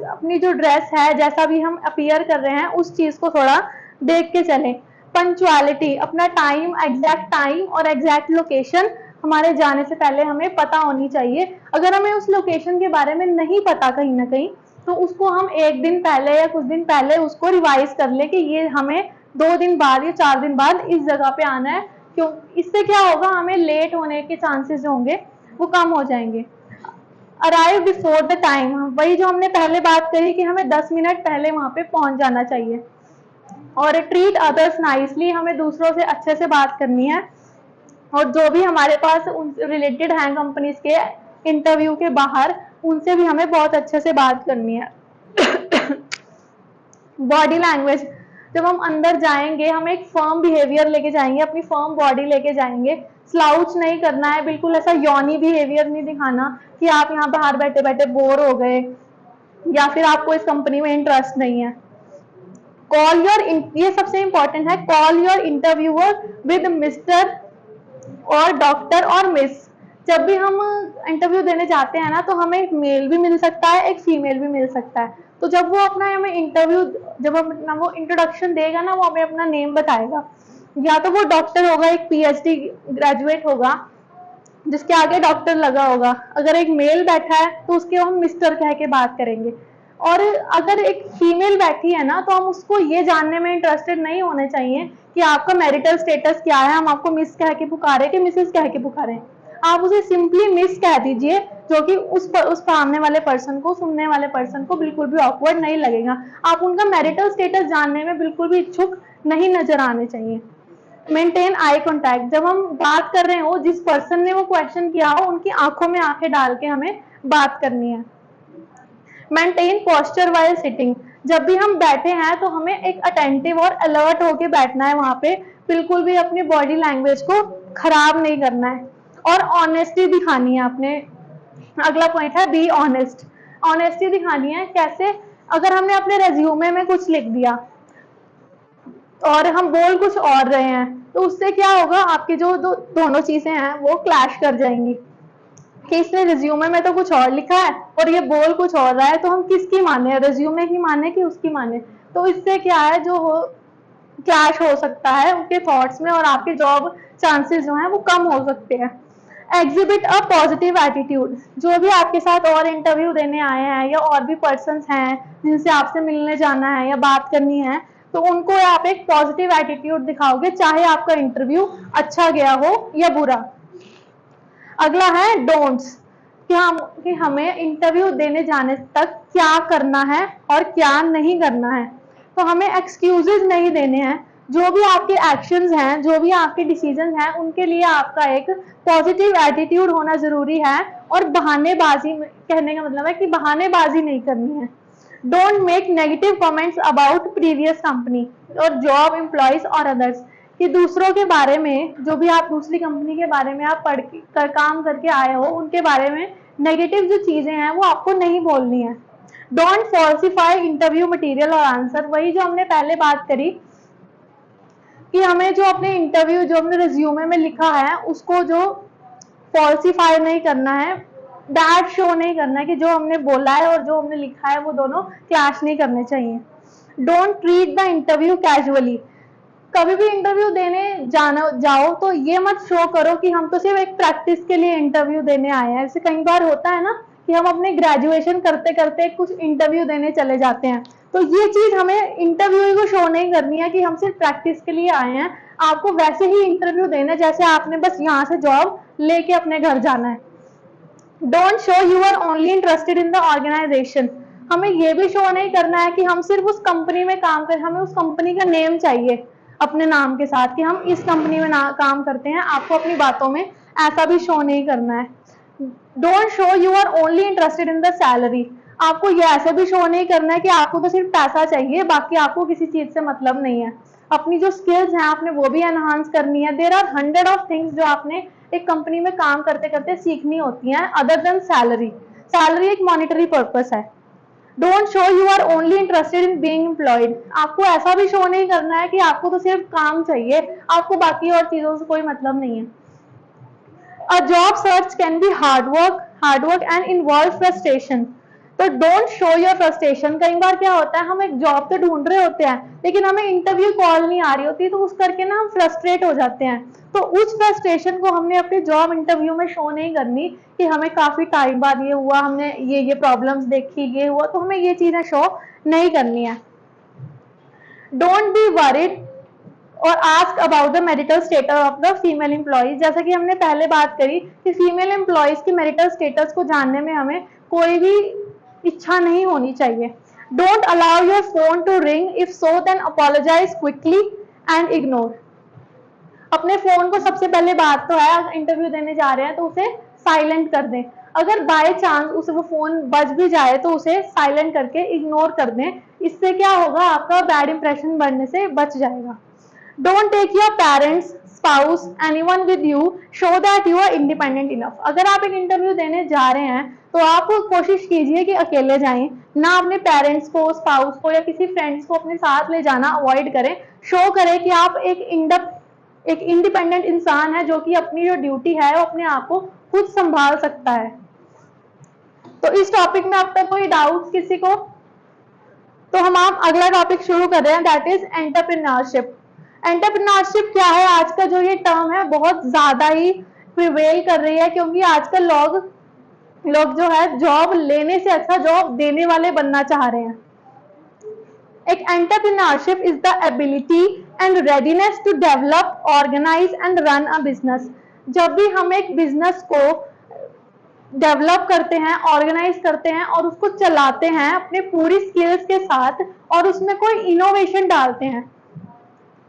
अपनी जो ड्रेस है, जैसा भी हम अपीयर कर रहे हैं उस चीज को थोड़ा देख के चलें। पंक्चुअलिटी, अपना टाइम, एग्जैक्ट टाइम और एग्जैक्ट लोकेशन हमारे जाने से पहले हमें पता होनी चाहिए। अगर हमें उस लोकेशन के बारे में नहीं पता कहीं ना कहीं, तो उसको हम एक दिन पहले या कुछ दिन पहले उसको रिवाइज कर ले कि ये हमें 2 दिन बाद या 4 दिन बाद इस जगह पे आना है। क्यों? इससे क्या होगा, हमें लेट होने के चांसेस जो होंगे वो कम हो जाएंगे। अराइव बिफोर द टाइम, वही जो हमने पहले बात करी कि हमें 10 मिनट पहले वहां पे पहुंच जाना चाहिए। और ट्रीट अदर्स नाइसली, हमें दूसरों से अच्छे से बात करनी है। और जो भी हमारे पास रिलेटेड हैं कंपनीज के इंटरव्यू के बाहर, उनसे भी हमें बहुत अच्छे से बात करनी है। बॉडी लैंग्वेज, जब हम अंदर जाएंगे हम एक फर्म बिहेवियर लेके जाएंगे, अपनी फर्म बॉडी लेके जाएंगे। स्लाउच नहीं करना है, बिल्कुल ऐसा यौनी बिहेवियर नहीं दिखाना कि आप यहाँ बाहर बैठे बैठे बोर हो गए या फिर आपको इस कंपनी में इंटरेस्ट नहीं है। कॉल योर, ये सबसे इंपॉर्टेंट है, call your interviewer with mister और डॉक्टर और मिस। जब भी हम इंटरव्यू देने जाते हैं ना, तो हमें एक मेल भी मिल सकता है, एक फीमेल भी मिल सकता है। तो जब वो अपना हमें इंटरव्यू, जब अपना वो इंट्रोडक्शन देगा ना, वो हमें अपना नेम बताएगा। या तो वो डॉक्टर होगा, एक पीएचडी ग्रेजुएट होगा जिसके आगे डॉक्टर लगा होगा। अगर एक मेल बैठा है तो उसके हम मिस्टर कह के बात करेंगे। और अगर एक फीमेल बैठी है ना, तो हम उसको ये जानने में इंटरेस्टेड नहीं होने चाहिए कि आपका मैरिटल स्टेटस क्या है, हम आपको मिस कह के पुकारे कि मिसेस कह के पुकारे। आप उसे सिंपली मिस कह दीजिए, जो कि उस सामने वाले पर्सन को, सुनने वाले पर्सन को बिल्कुल भी ऑकवर्ड नहीं लगेगा। आप उनका मैरिटल स्टेटस जानने में बिल्कुल भी इच्छुक नहीं नजर आने चाहिए। मेंटेन आई कॉन्टैक्ट, जब हम बात कर रहे हो, जिस पर्सन ने वो क्वेश्चन किया हो, उनकी आंखों में आंखें डाल के हमें बात करनी है। मेंटेन पोस्चर वाइल सिटिंग, जब भी हम बैठे हैं तो हमें एक अटेंटिव और अलर्ट होके बैठना है वहां पे, बिल्कुल भी अपनी बॉडी लैंग्वेज को खराब नहीं करना है। और ऑनेस्टी दिखानी है आपने। अगला पॉइंट है बी ऑनेस्ट। ऑनेस्टी दिखानी है कैसे? अगर हमने अपने रेज्यूमे में कुछ लिख दिया और हम बोल कुछ और रहे हैं, तो उससे क्या होगा, आपकी जो दोनों चीजें हैं वो क्लैश कर जाएंगी कि इसने रिज्यूमे में तो कुछ और लिखा है और ये बोल कुछ और रहा है, तो हम किसकी माने, रिज्यूमे की माने कि उसकी माने। तो इससे क्या है, जो हो क्लैश हो सकता है उनके थॉट्स में और आपके जॉब चांसेस जो हैं वो कम हो सकते हैं। एग्जिबिट अ पॉजिटिव एटीट्यूड, जो भी आपके साथ और इंटरव्यू देने आए हैं या और भी पर्सन्स हैं जिनसे आपसे मिलने जाना है या बात करनी है, तो उनको आप एक पॉजिटिव एटीट्यूड दिखाओगे, चाहे आपका इंटरव्यू अच्छा गया हो या बुरा। अगला है डोंट्स, कि हमें इंटरव्यू देने जाने तक क्या करना है और क्या नहीं करना है। तो हमें एक्सक्यूजेज नहीं देने हैं। जो भी आपके एक्शंस हैं, जो भी आपके डिसीजंस हैं, उनके लिए आपका एक पॉजिटिव एटीट्यूड होना जरूरी है। और बहानेबाजी, कहने का मतलब है कि बहानेबाजी नहीं करनी है। Don't make negative comments about previous company और जॉब एम्प्लॉयज और अदर्स, कि दूसरों के बारे में, जो भी आप दूसरी कंपनी के बारे में आप काम करके आए हो, उनके बारे में नेगेटिव जो चीजें हैं वो आपको नहीं बोलनी है। डोंट फॉल्सिफाई इंटरव्यू मटेरियल और आंसर, वही जो हमने पहले बात करी कि हमें जो अपने इंटरव्यू, जो हमने रिज्यूमे में लिखा है, उसको जो फॉल्सिफाई नहीं करना है, दैट शो नहीं करना है कि जो हमने बोला है और जो हमने लिखा है वो दोनों क्लैश नहीं करने चाहिए। Don't treat the interview casually. कभी भी इंटरव्यू देने जाओ तो ये मत शो करो कि हम तो सिर्फ एक प्रैक्टिस के लिए इंटरव्यू देने आए हैं। ऐसे कई बार होता है ना कि हम अपने ग्रेजुएशन करते करते कुछ इंटरव्यू देने चले जाते हैं, तो ये चीज हमें इंटरव्यू को शो नहीं करनी है कि हम सिर्फ प्रैक्टिस के लिए आए हैं। आपको वैसे ही इंटरव्यू देना जैसे आपने बस यहाँ से जॉब लेके अपने घर जाना है। Don't show you are only interested in the organisation. हमें ये भी शो नहीं करना है कि हम सिर्फ उस कंपनी में काम करें, हमें उस कंपनी का नेम चाहिए अपने नाम के साथ कि हम इस कंपनी में काम करते हैं। आपको अपनी बातों में ऐसा भी शो नहीं करना है। Don't show you are only interested in the salary. आपको ये ऐसे भी शो नहीं करना है कि आपको तो सिर्फ पैसा चाहिए, बाकी आपको किसी चीज से मतलब नहीं है। अपनी जो स्किल्स हैं आपने वो भी एनहांस करनी है। देयर आर 100 ऑफ थिंग्स जो आपने एक कंपनी में काम करते करते सीखनी होती हैं अदर देन सैलरी। सैलरी एक मॉनिटरी पर्पस है। Don't show you are only interested in being employed. आपको ऐसा भी शो नहीं करना है कि आपको तो सिर्फ काम चाहिए, आपको बाकी और चीजों से कोई मतलब नहीं है। A job search can be hard work and involve frustration. तो डोंट शो योर फ्रस्ट्रेशन। कई बार क्या होता है, हम एक जॉब तो ढूंढ रहे होते हैं लेकिन हमें इंटरव्यू कॉल नहीं आ रही होती, तो उस करके ना हम फ्रस्ट्रेट हो जाते हैं। तो उस फ्रस्ट्रेशन को हमने अपने जॉब इंटरव्यू में शो नहीं करनी कि हमें काफी टाइम बाद ये हुआ, हमने ये प्रॉब्लम्स देखी, ये हुआ, तो हमें ये चीजें शो नहीं करनी है। डोंट बी वरीड और ask about the marital status of the female employees. जैसा कि हमने पहले बात करी कि फीमेल एम्प्लॉइज की मैरिटल स्टेटस को जानने में हमें कोई भी इच्छा नहीं होनी चाहिए। Don't allow your phone to ring, if so then apologise quickly and ignore. अपने फोन को सबसे पहले बात तो है, इंटरव्यू देने जा रहे हैं तो उसे साइलेंट कर दें। अगर बाय चांस उसे वो फोन बज भी जाए तो उसे साइलेंट करके इग्नोर कर दें। इससे क्या होगा, आपका बैड इंप्रेशन बनने से बच जाएगा। Don't take your parents, spouse, anyone with you, show that you are independent enough. अगर आप एक इंटरव्यू देने जा रहे हैं तो आप कोशिश कीजिए कि अकेले जाएं, ना अपने पेरेंट्स को, स्पाउस को या किसी फ्रेंड्स को अपने साथ ले जाना अवॉइड करें। शो करें कि आप एक इंडिपेंडेंट इंसान है जो कि अपनी जो ड्यूटी है वो अपने आप को खुद संभाल सकता है। तो इस टॉपिक में अब तक कोई डाउट किसी को? तो हम आप अगला टॉपिक शुरू कर रहे हैं, दैट इज एंटरप्रेन्योरशिप। एंटरप्रेन्योरशिप क्या है? आज का जो ये टर्म है बहुत ज्यादा ही प्रिवेल कर रही है, क्योंकि आजकल लोग जो है जॉब लेने से अच्छा जॉब देने वाले बनना चाह रहे हैं। एक entrepreneurship is the ability and readiness to develop, organise and run a business. जब भी हम एक बिजनेस को डेवलप करते हैं, ऑर्गेनाइज करते हैं और उसको चलाते हैं अपने पूरी स्किल्स के साथ, और उसमें कोई इनोवेशन डालते हैं,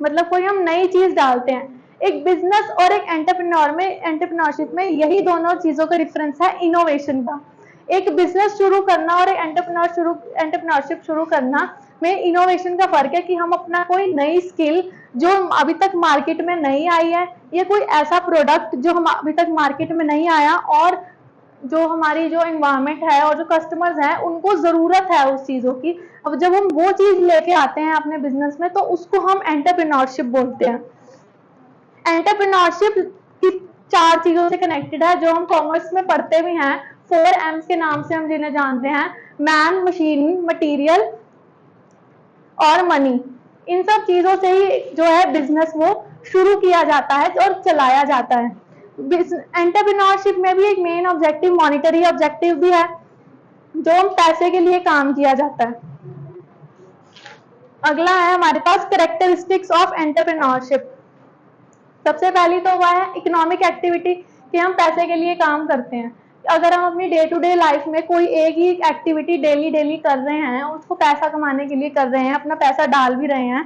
मतलब कोई हम नई चीज डालते हैं। एक बिजनेस और एक एंटरप्रेन्योरशिप में यही दोनों चीजों का डिफरेंस है, इनोवेशन का। एक बिजनेस शुरू करना और एक एंटरप्रेन्योरशिप शुरू करना में इनोवेशन का फर्क है कि हम अपना कोई नई स्किल जो अभी तक मार्केट में नहीं आई है, या कोई ऐसा प्रोडक्ट जो हम अभी तक मार्केट में नहीं आया और जो हमारी जो एनवायरनमेंट है और जो कस्टमर्स हैं उनको जरूरत है उस चीजों की, अब जब हम वो चीज लेके आते हैं अपने बिजनेस में तो उसको हम एंटरप्रेन्योरशिप बोलते हैं। एंटरप्रेन्योरशिप की 4 चीजों से कनेक्टेड है जो हम कॉमर्स में पढ़ते भी हैं। 4 M's के नाम से हम जिन्हें जानते हैं, मैन, मशीन, मटीरियल और मनी। इन सब चीजों से ही जो है बिजनेस वो शुरू किया जाता है और चलाया जाता है। एंटरप्रेन्योरशिप में भी एक मेन ऑब्जेक्टिव मॉनिटरी ऑब्जेक्टिव भी है, जो हम पैसे के लिए काम किया जाता है। अगला है हमारे पास कैरेक्टरिस्टिक्स ऑफ एंटरप्रेन्योरशिप। सबसे पहली तो वह है इकोनॉमिक एक्टिविटी, कि हम पैसे के लिए काम करते हैं। अगर हम अपनी डे टू डे लाइफ में कोई एक ही एक्टिविटी डेली कर रहे हैं, उसको पैसा कमाने के लिए कर रहे हैं, अपना पैसा डाल भी रहे हैं,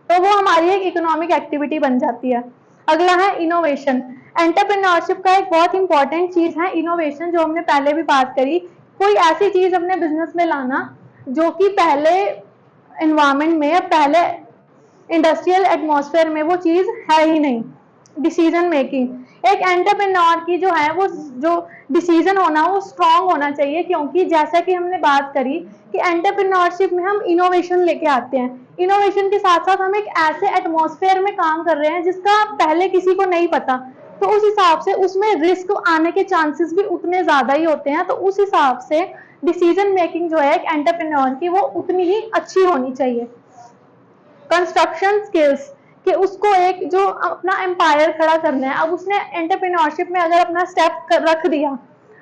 तो वो हमारी एक इकोनॉमिक एक्टिविटी बन जाती है। अगला है इनोवेशन। एंटरप्रेन्योरशिप का एक बहुत इंपॉर्टेंट चीज है इनोवेशन, जो हमने पहले भी बात करी। कोई ऐसी चीज अपने बिजनेस में लाना जो कि पहले एनवायरमेंट में, पहले इंडस्ट्रियल एटमॉस्फेयर में वो चीज है ही नहीं। डिसीजन मेकिंग, एक एंटरप्रेन्योर की जो है वो जो डिसीजन होना वो स्ट्रांग होना चाहिए, क्योंकि जैसा कि हमने बात करी कि एंटरप्रेन्योरशिप में हम इनोवेशन लेके आते हैं। इनोवेशन के साथ साथ हम एक ऐसे एटमॉस्फेयर में काम कर रहे हैं जिसका पहले किसी को नहीं पता, तो उस हिसाब से उसमें रिस्क आने के चांसेस भी उतने ज्यादा ही होते हैं। तो उस हिसाब से डिसीजन मेकिंग जो है एक एंटरप्रेन्योर की वो उतनी ही अच्छी होनी चाहिए। कंस्ट्रक्शन स्किल्स कि उसको एक जो अपना एम्पायर खड़ा करना है, अब उसने एंटरप्रेन्योरशिप में अगर अपना स्टेप रख दिया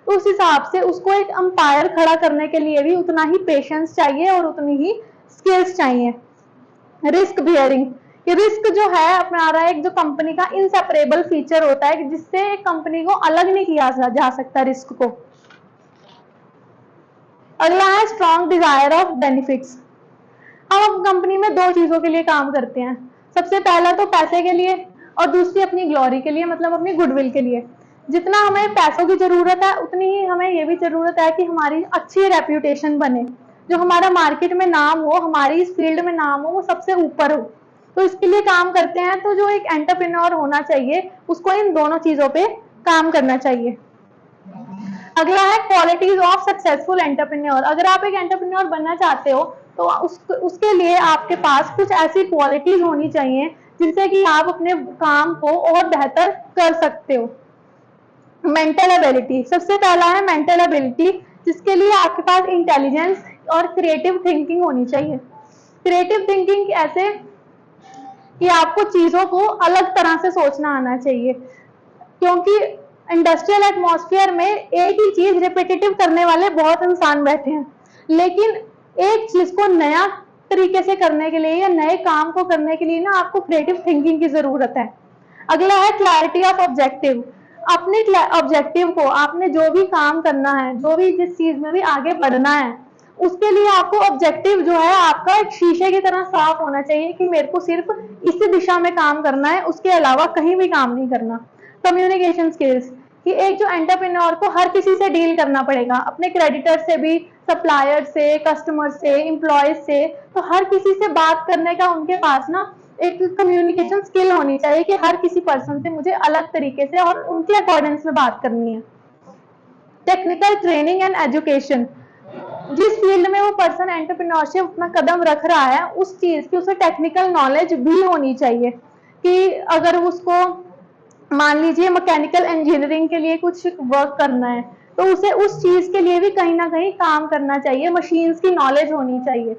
तो उस हिसाब से उसको एक एम्पायर खड़ा करने के लिए भी उतना ही पेशेंस चाहिए और उतनी ही स्किल्स चाहिए। रिस्क बियरिंग, ये रिस्क जो है अपना रहा है एक जो कंपनी का इनसेपरेबल फीचर होता है जिससे एक कंपनी को अलग नहीं किया जा सकता रिस्क को। अगला है स्ट्रॉन्ग डिजायर ऑफ बेनिफिट्स। हम कंपनी में दो चीजों के लिए काम करते हैं, सबसे पहला तो पैसे के लिए और दूसरी अपनी ग्लोरी के लिए, मतलब अपनी गुडविल के लिए। जितना हमें पैसों की जरूरत है उतनी ही हमें ये भी जरूरत है कि हमारी अच्छी रेप्यूटेशन बने, जो हमारा मार्केट में नाम हो, हमारी इस फील्ड में नाम हो, वो सबसे ऊपर हो। तो इसके लिए काम करते हैं। तो जो एक एंटरप्रेन्योर होना चाहिए उसको इन दोनों चीजों पे काम करना चाहिए। अगला है क्वालिटीज ऑफ सक्सेसफुल एंटरप्रेन्योर। अगर आप एक एंटरप्रेन्योर बनना चाहते हो तो उसके लिए आपके पास कुछ ऐसी क्वालिटीज होनी चाहिए जिनसे कि आप अपने काम को और बेहतर कर सकते हो। मेंटल एबिलिटी, सबसे पहला है मेंटल एबिलिटी, जिसके लिए आपके पास इंटेलिजेंस और क्रिएटिव थिंकिंग होनी चाहिए। क्रिएटिव थिंकिंग ऐसे कि आपको चीजों को अलग तरह से सोचना आना चाहिए, क्योंकि इंडस्ट्रियल एटमॉस्फेयर में एक ही चीज रिपीटेटिव करने वाले बहुत इंसान बैठे हैं, लेकिन एक चीज को नया तरीके से करने के लिए या नए काम को करने के लिए ना आपको क्रिएटिव थिंकिंग की जरूरत है। अगला है क्लैरिटी ऑफ ऑब्जेक्टिव। अपने ऑब्जेक्टिव को, आपने जो भी काम करना है, जो भी जिस चीज में भी आगे बढ़ना है, उसके लिए आपको ऑब्जेक्टिव जो है आपका एक शीशे की तरह साफ होना चाहिए कि मेरे को सिर्फ इसी दिशा में काम करना है, उसके अलावा कहीं भी काम नहीं करना। कम्युनिकेशन स्किल्स कि एक जो एंटरप्रेन्योर को हर किसी से डील करना पड़ेगा, अपने क्रेडिटर से भी, सप्लायर से, कस्टमर से, एम्प्लॉयज से, तो हर किसी से बात करने का उनके पास ना एक कम्युनिकेशन स्किल होनी चाहिए कि हर किसी पर्सन से मुझे अलग तरीके से और उनके अकॉर्डिंग्स में बात करनी है। टेक्निकल ट्रेनिंग एंड एजुकेशन, जिस फील्ड में वो पर्सन एंटरप्रेन्योरशिप अपना कदम रख रहा है उस चीज की उसे टेक्निकल नॉलेज भी होनी चाहिए कि अगर उसको मान लीजिए मैकेनिकल इंजीनियरिंग के लिए कुछ वर्क करना है तो उसे उस चीज के लिए भी कहीं ना कहीं काम करना चाहिए, मशीन्स की नॉलेज होनी चाहिए।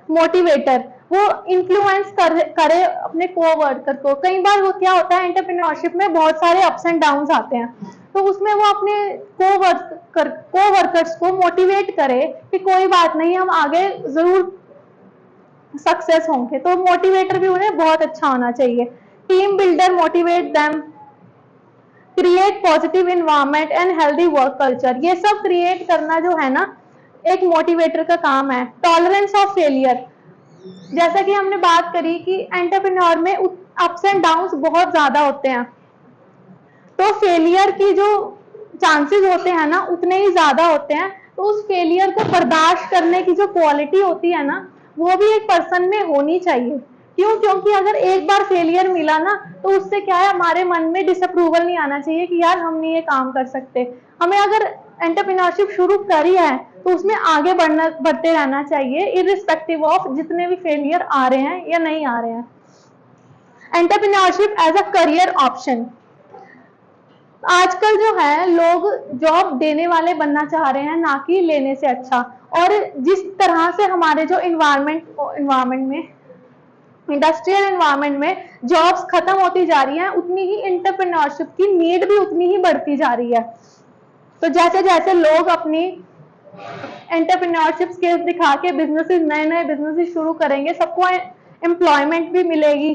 मोटिवेटर, वो इन्फ्लुएंस करे अपने कोवर्कर को। कई बार वो क्या होता है एंटरप्रेन्योरशिप में बहुत सारे अप्स एंड डाउन्स आते हैं, तो उसमें वो अपने कोवर्कर्स को मोटिवेट करे कि कोई बात नहीं, हम आगे जरूर सक्सेस होंगे। तो मोटिवेटर भी उन्हें बहुत अच्छा होना चाहिए। Team builder, motivate them, create positive environment and healthy work culture, ये सब क्रिएट करना जो है ना एक मोटिवेटर का काम है। टॉलरेंस ऑफ फेलियर, जैसा कि हमने बात करी कि एंटरप्रेन्योर में अप्स एंड डाउन्स बहुत ज्यादा होते हैं, तो फेलियर की जो चांसेस होते हैं ना उतने ही ज्यादा होते हैं। तो उस फेलियर को बर्दाश्त करने की जो क्वालिटी होती है ना वो भी एक पर्सन में होनी चाहिए। क्यों? क्योंकि अगर एक बार फेलियर मिला ना तो उससे क्या है, हमारे मन में डिसअप्रूवल नहीं आना चाहिए कि यार हम नहीं ये काम कर सकते। हमें अगर एंटरप्रेन्योरशिप शुरू करी है तो उसमें आगे बढ़ते रहना चाहिए, इररिस्पेक्टिव ऑफ जितने भी फेलियर आ रहे हैं या नहीं आ रहे हैं। Entrepreneurship as a career option, आजकल जो है लोग जॉब देने वाले बनना चाह रहे हैं ना कि लेने से अच्छा। और जिस तरह से हमारे जो इन्वायरमेंट में, इंडस्ट्रियल एनवायरनमेंट में जॉब्स खत्म होती जा रही हैं, उतनी ही एंटरप्रेन्योरशिप की नीड भी उतनी ही बढ़ती जा रही है। तो जैसे जैसे लोग अपनी एंटरप्रेन्योरशिप स्किल्स दिखा के बिजनेसेस, नए नए बिजनेसेस शुरू करेंगे, सबको एम्प्लॉयमेंट भी मिलेगी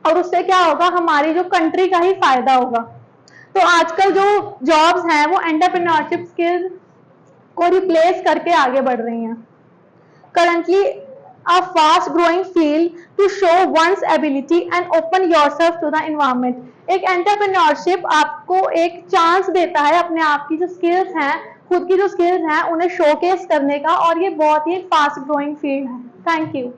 और उससे क्या होगा, हमारी जो कंट्री का ही फायदा होगा। तो आजकल जो जॉब्स हैं वो एंटरप्रेन्योरशिप स्किल्स को रिप्लेस करके आगे बढ़ रही हैं। Currently a fast growing field to show one's ability and open yourself to the environment. एक एंटरप्रेन्योरशिप आपको एक चांस देता है अपने आप की जो स्किल्स हैं, खुद की जो स्किल्स हैं उन्हें शोकेस करने का, और ये बहुत ही फास्ट ग्रोइंग फील्ड है। Thank you.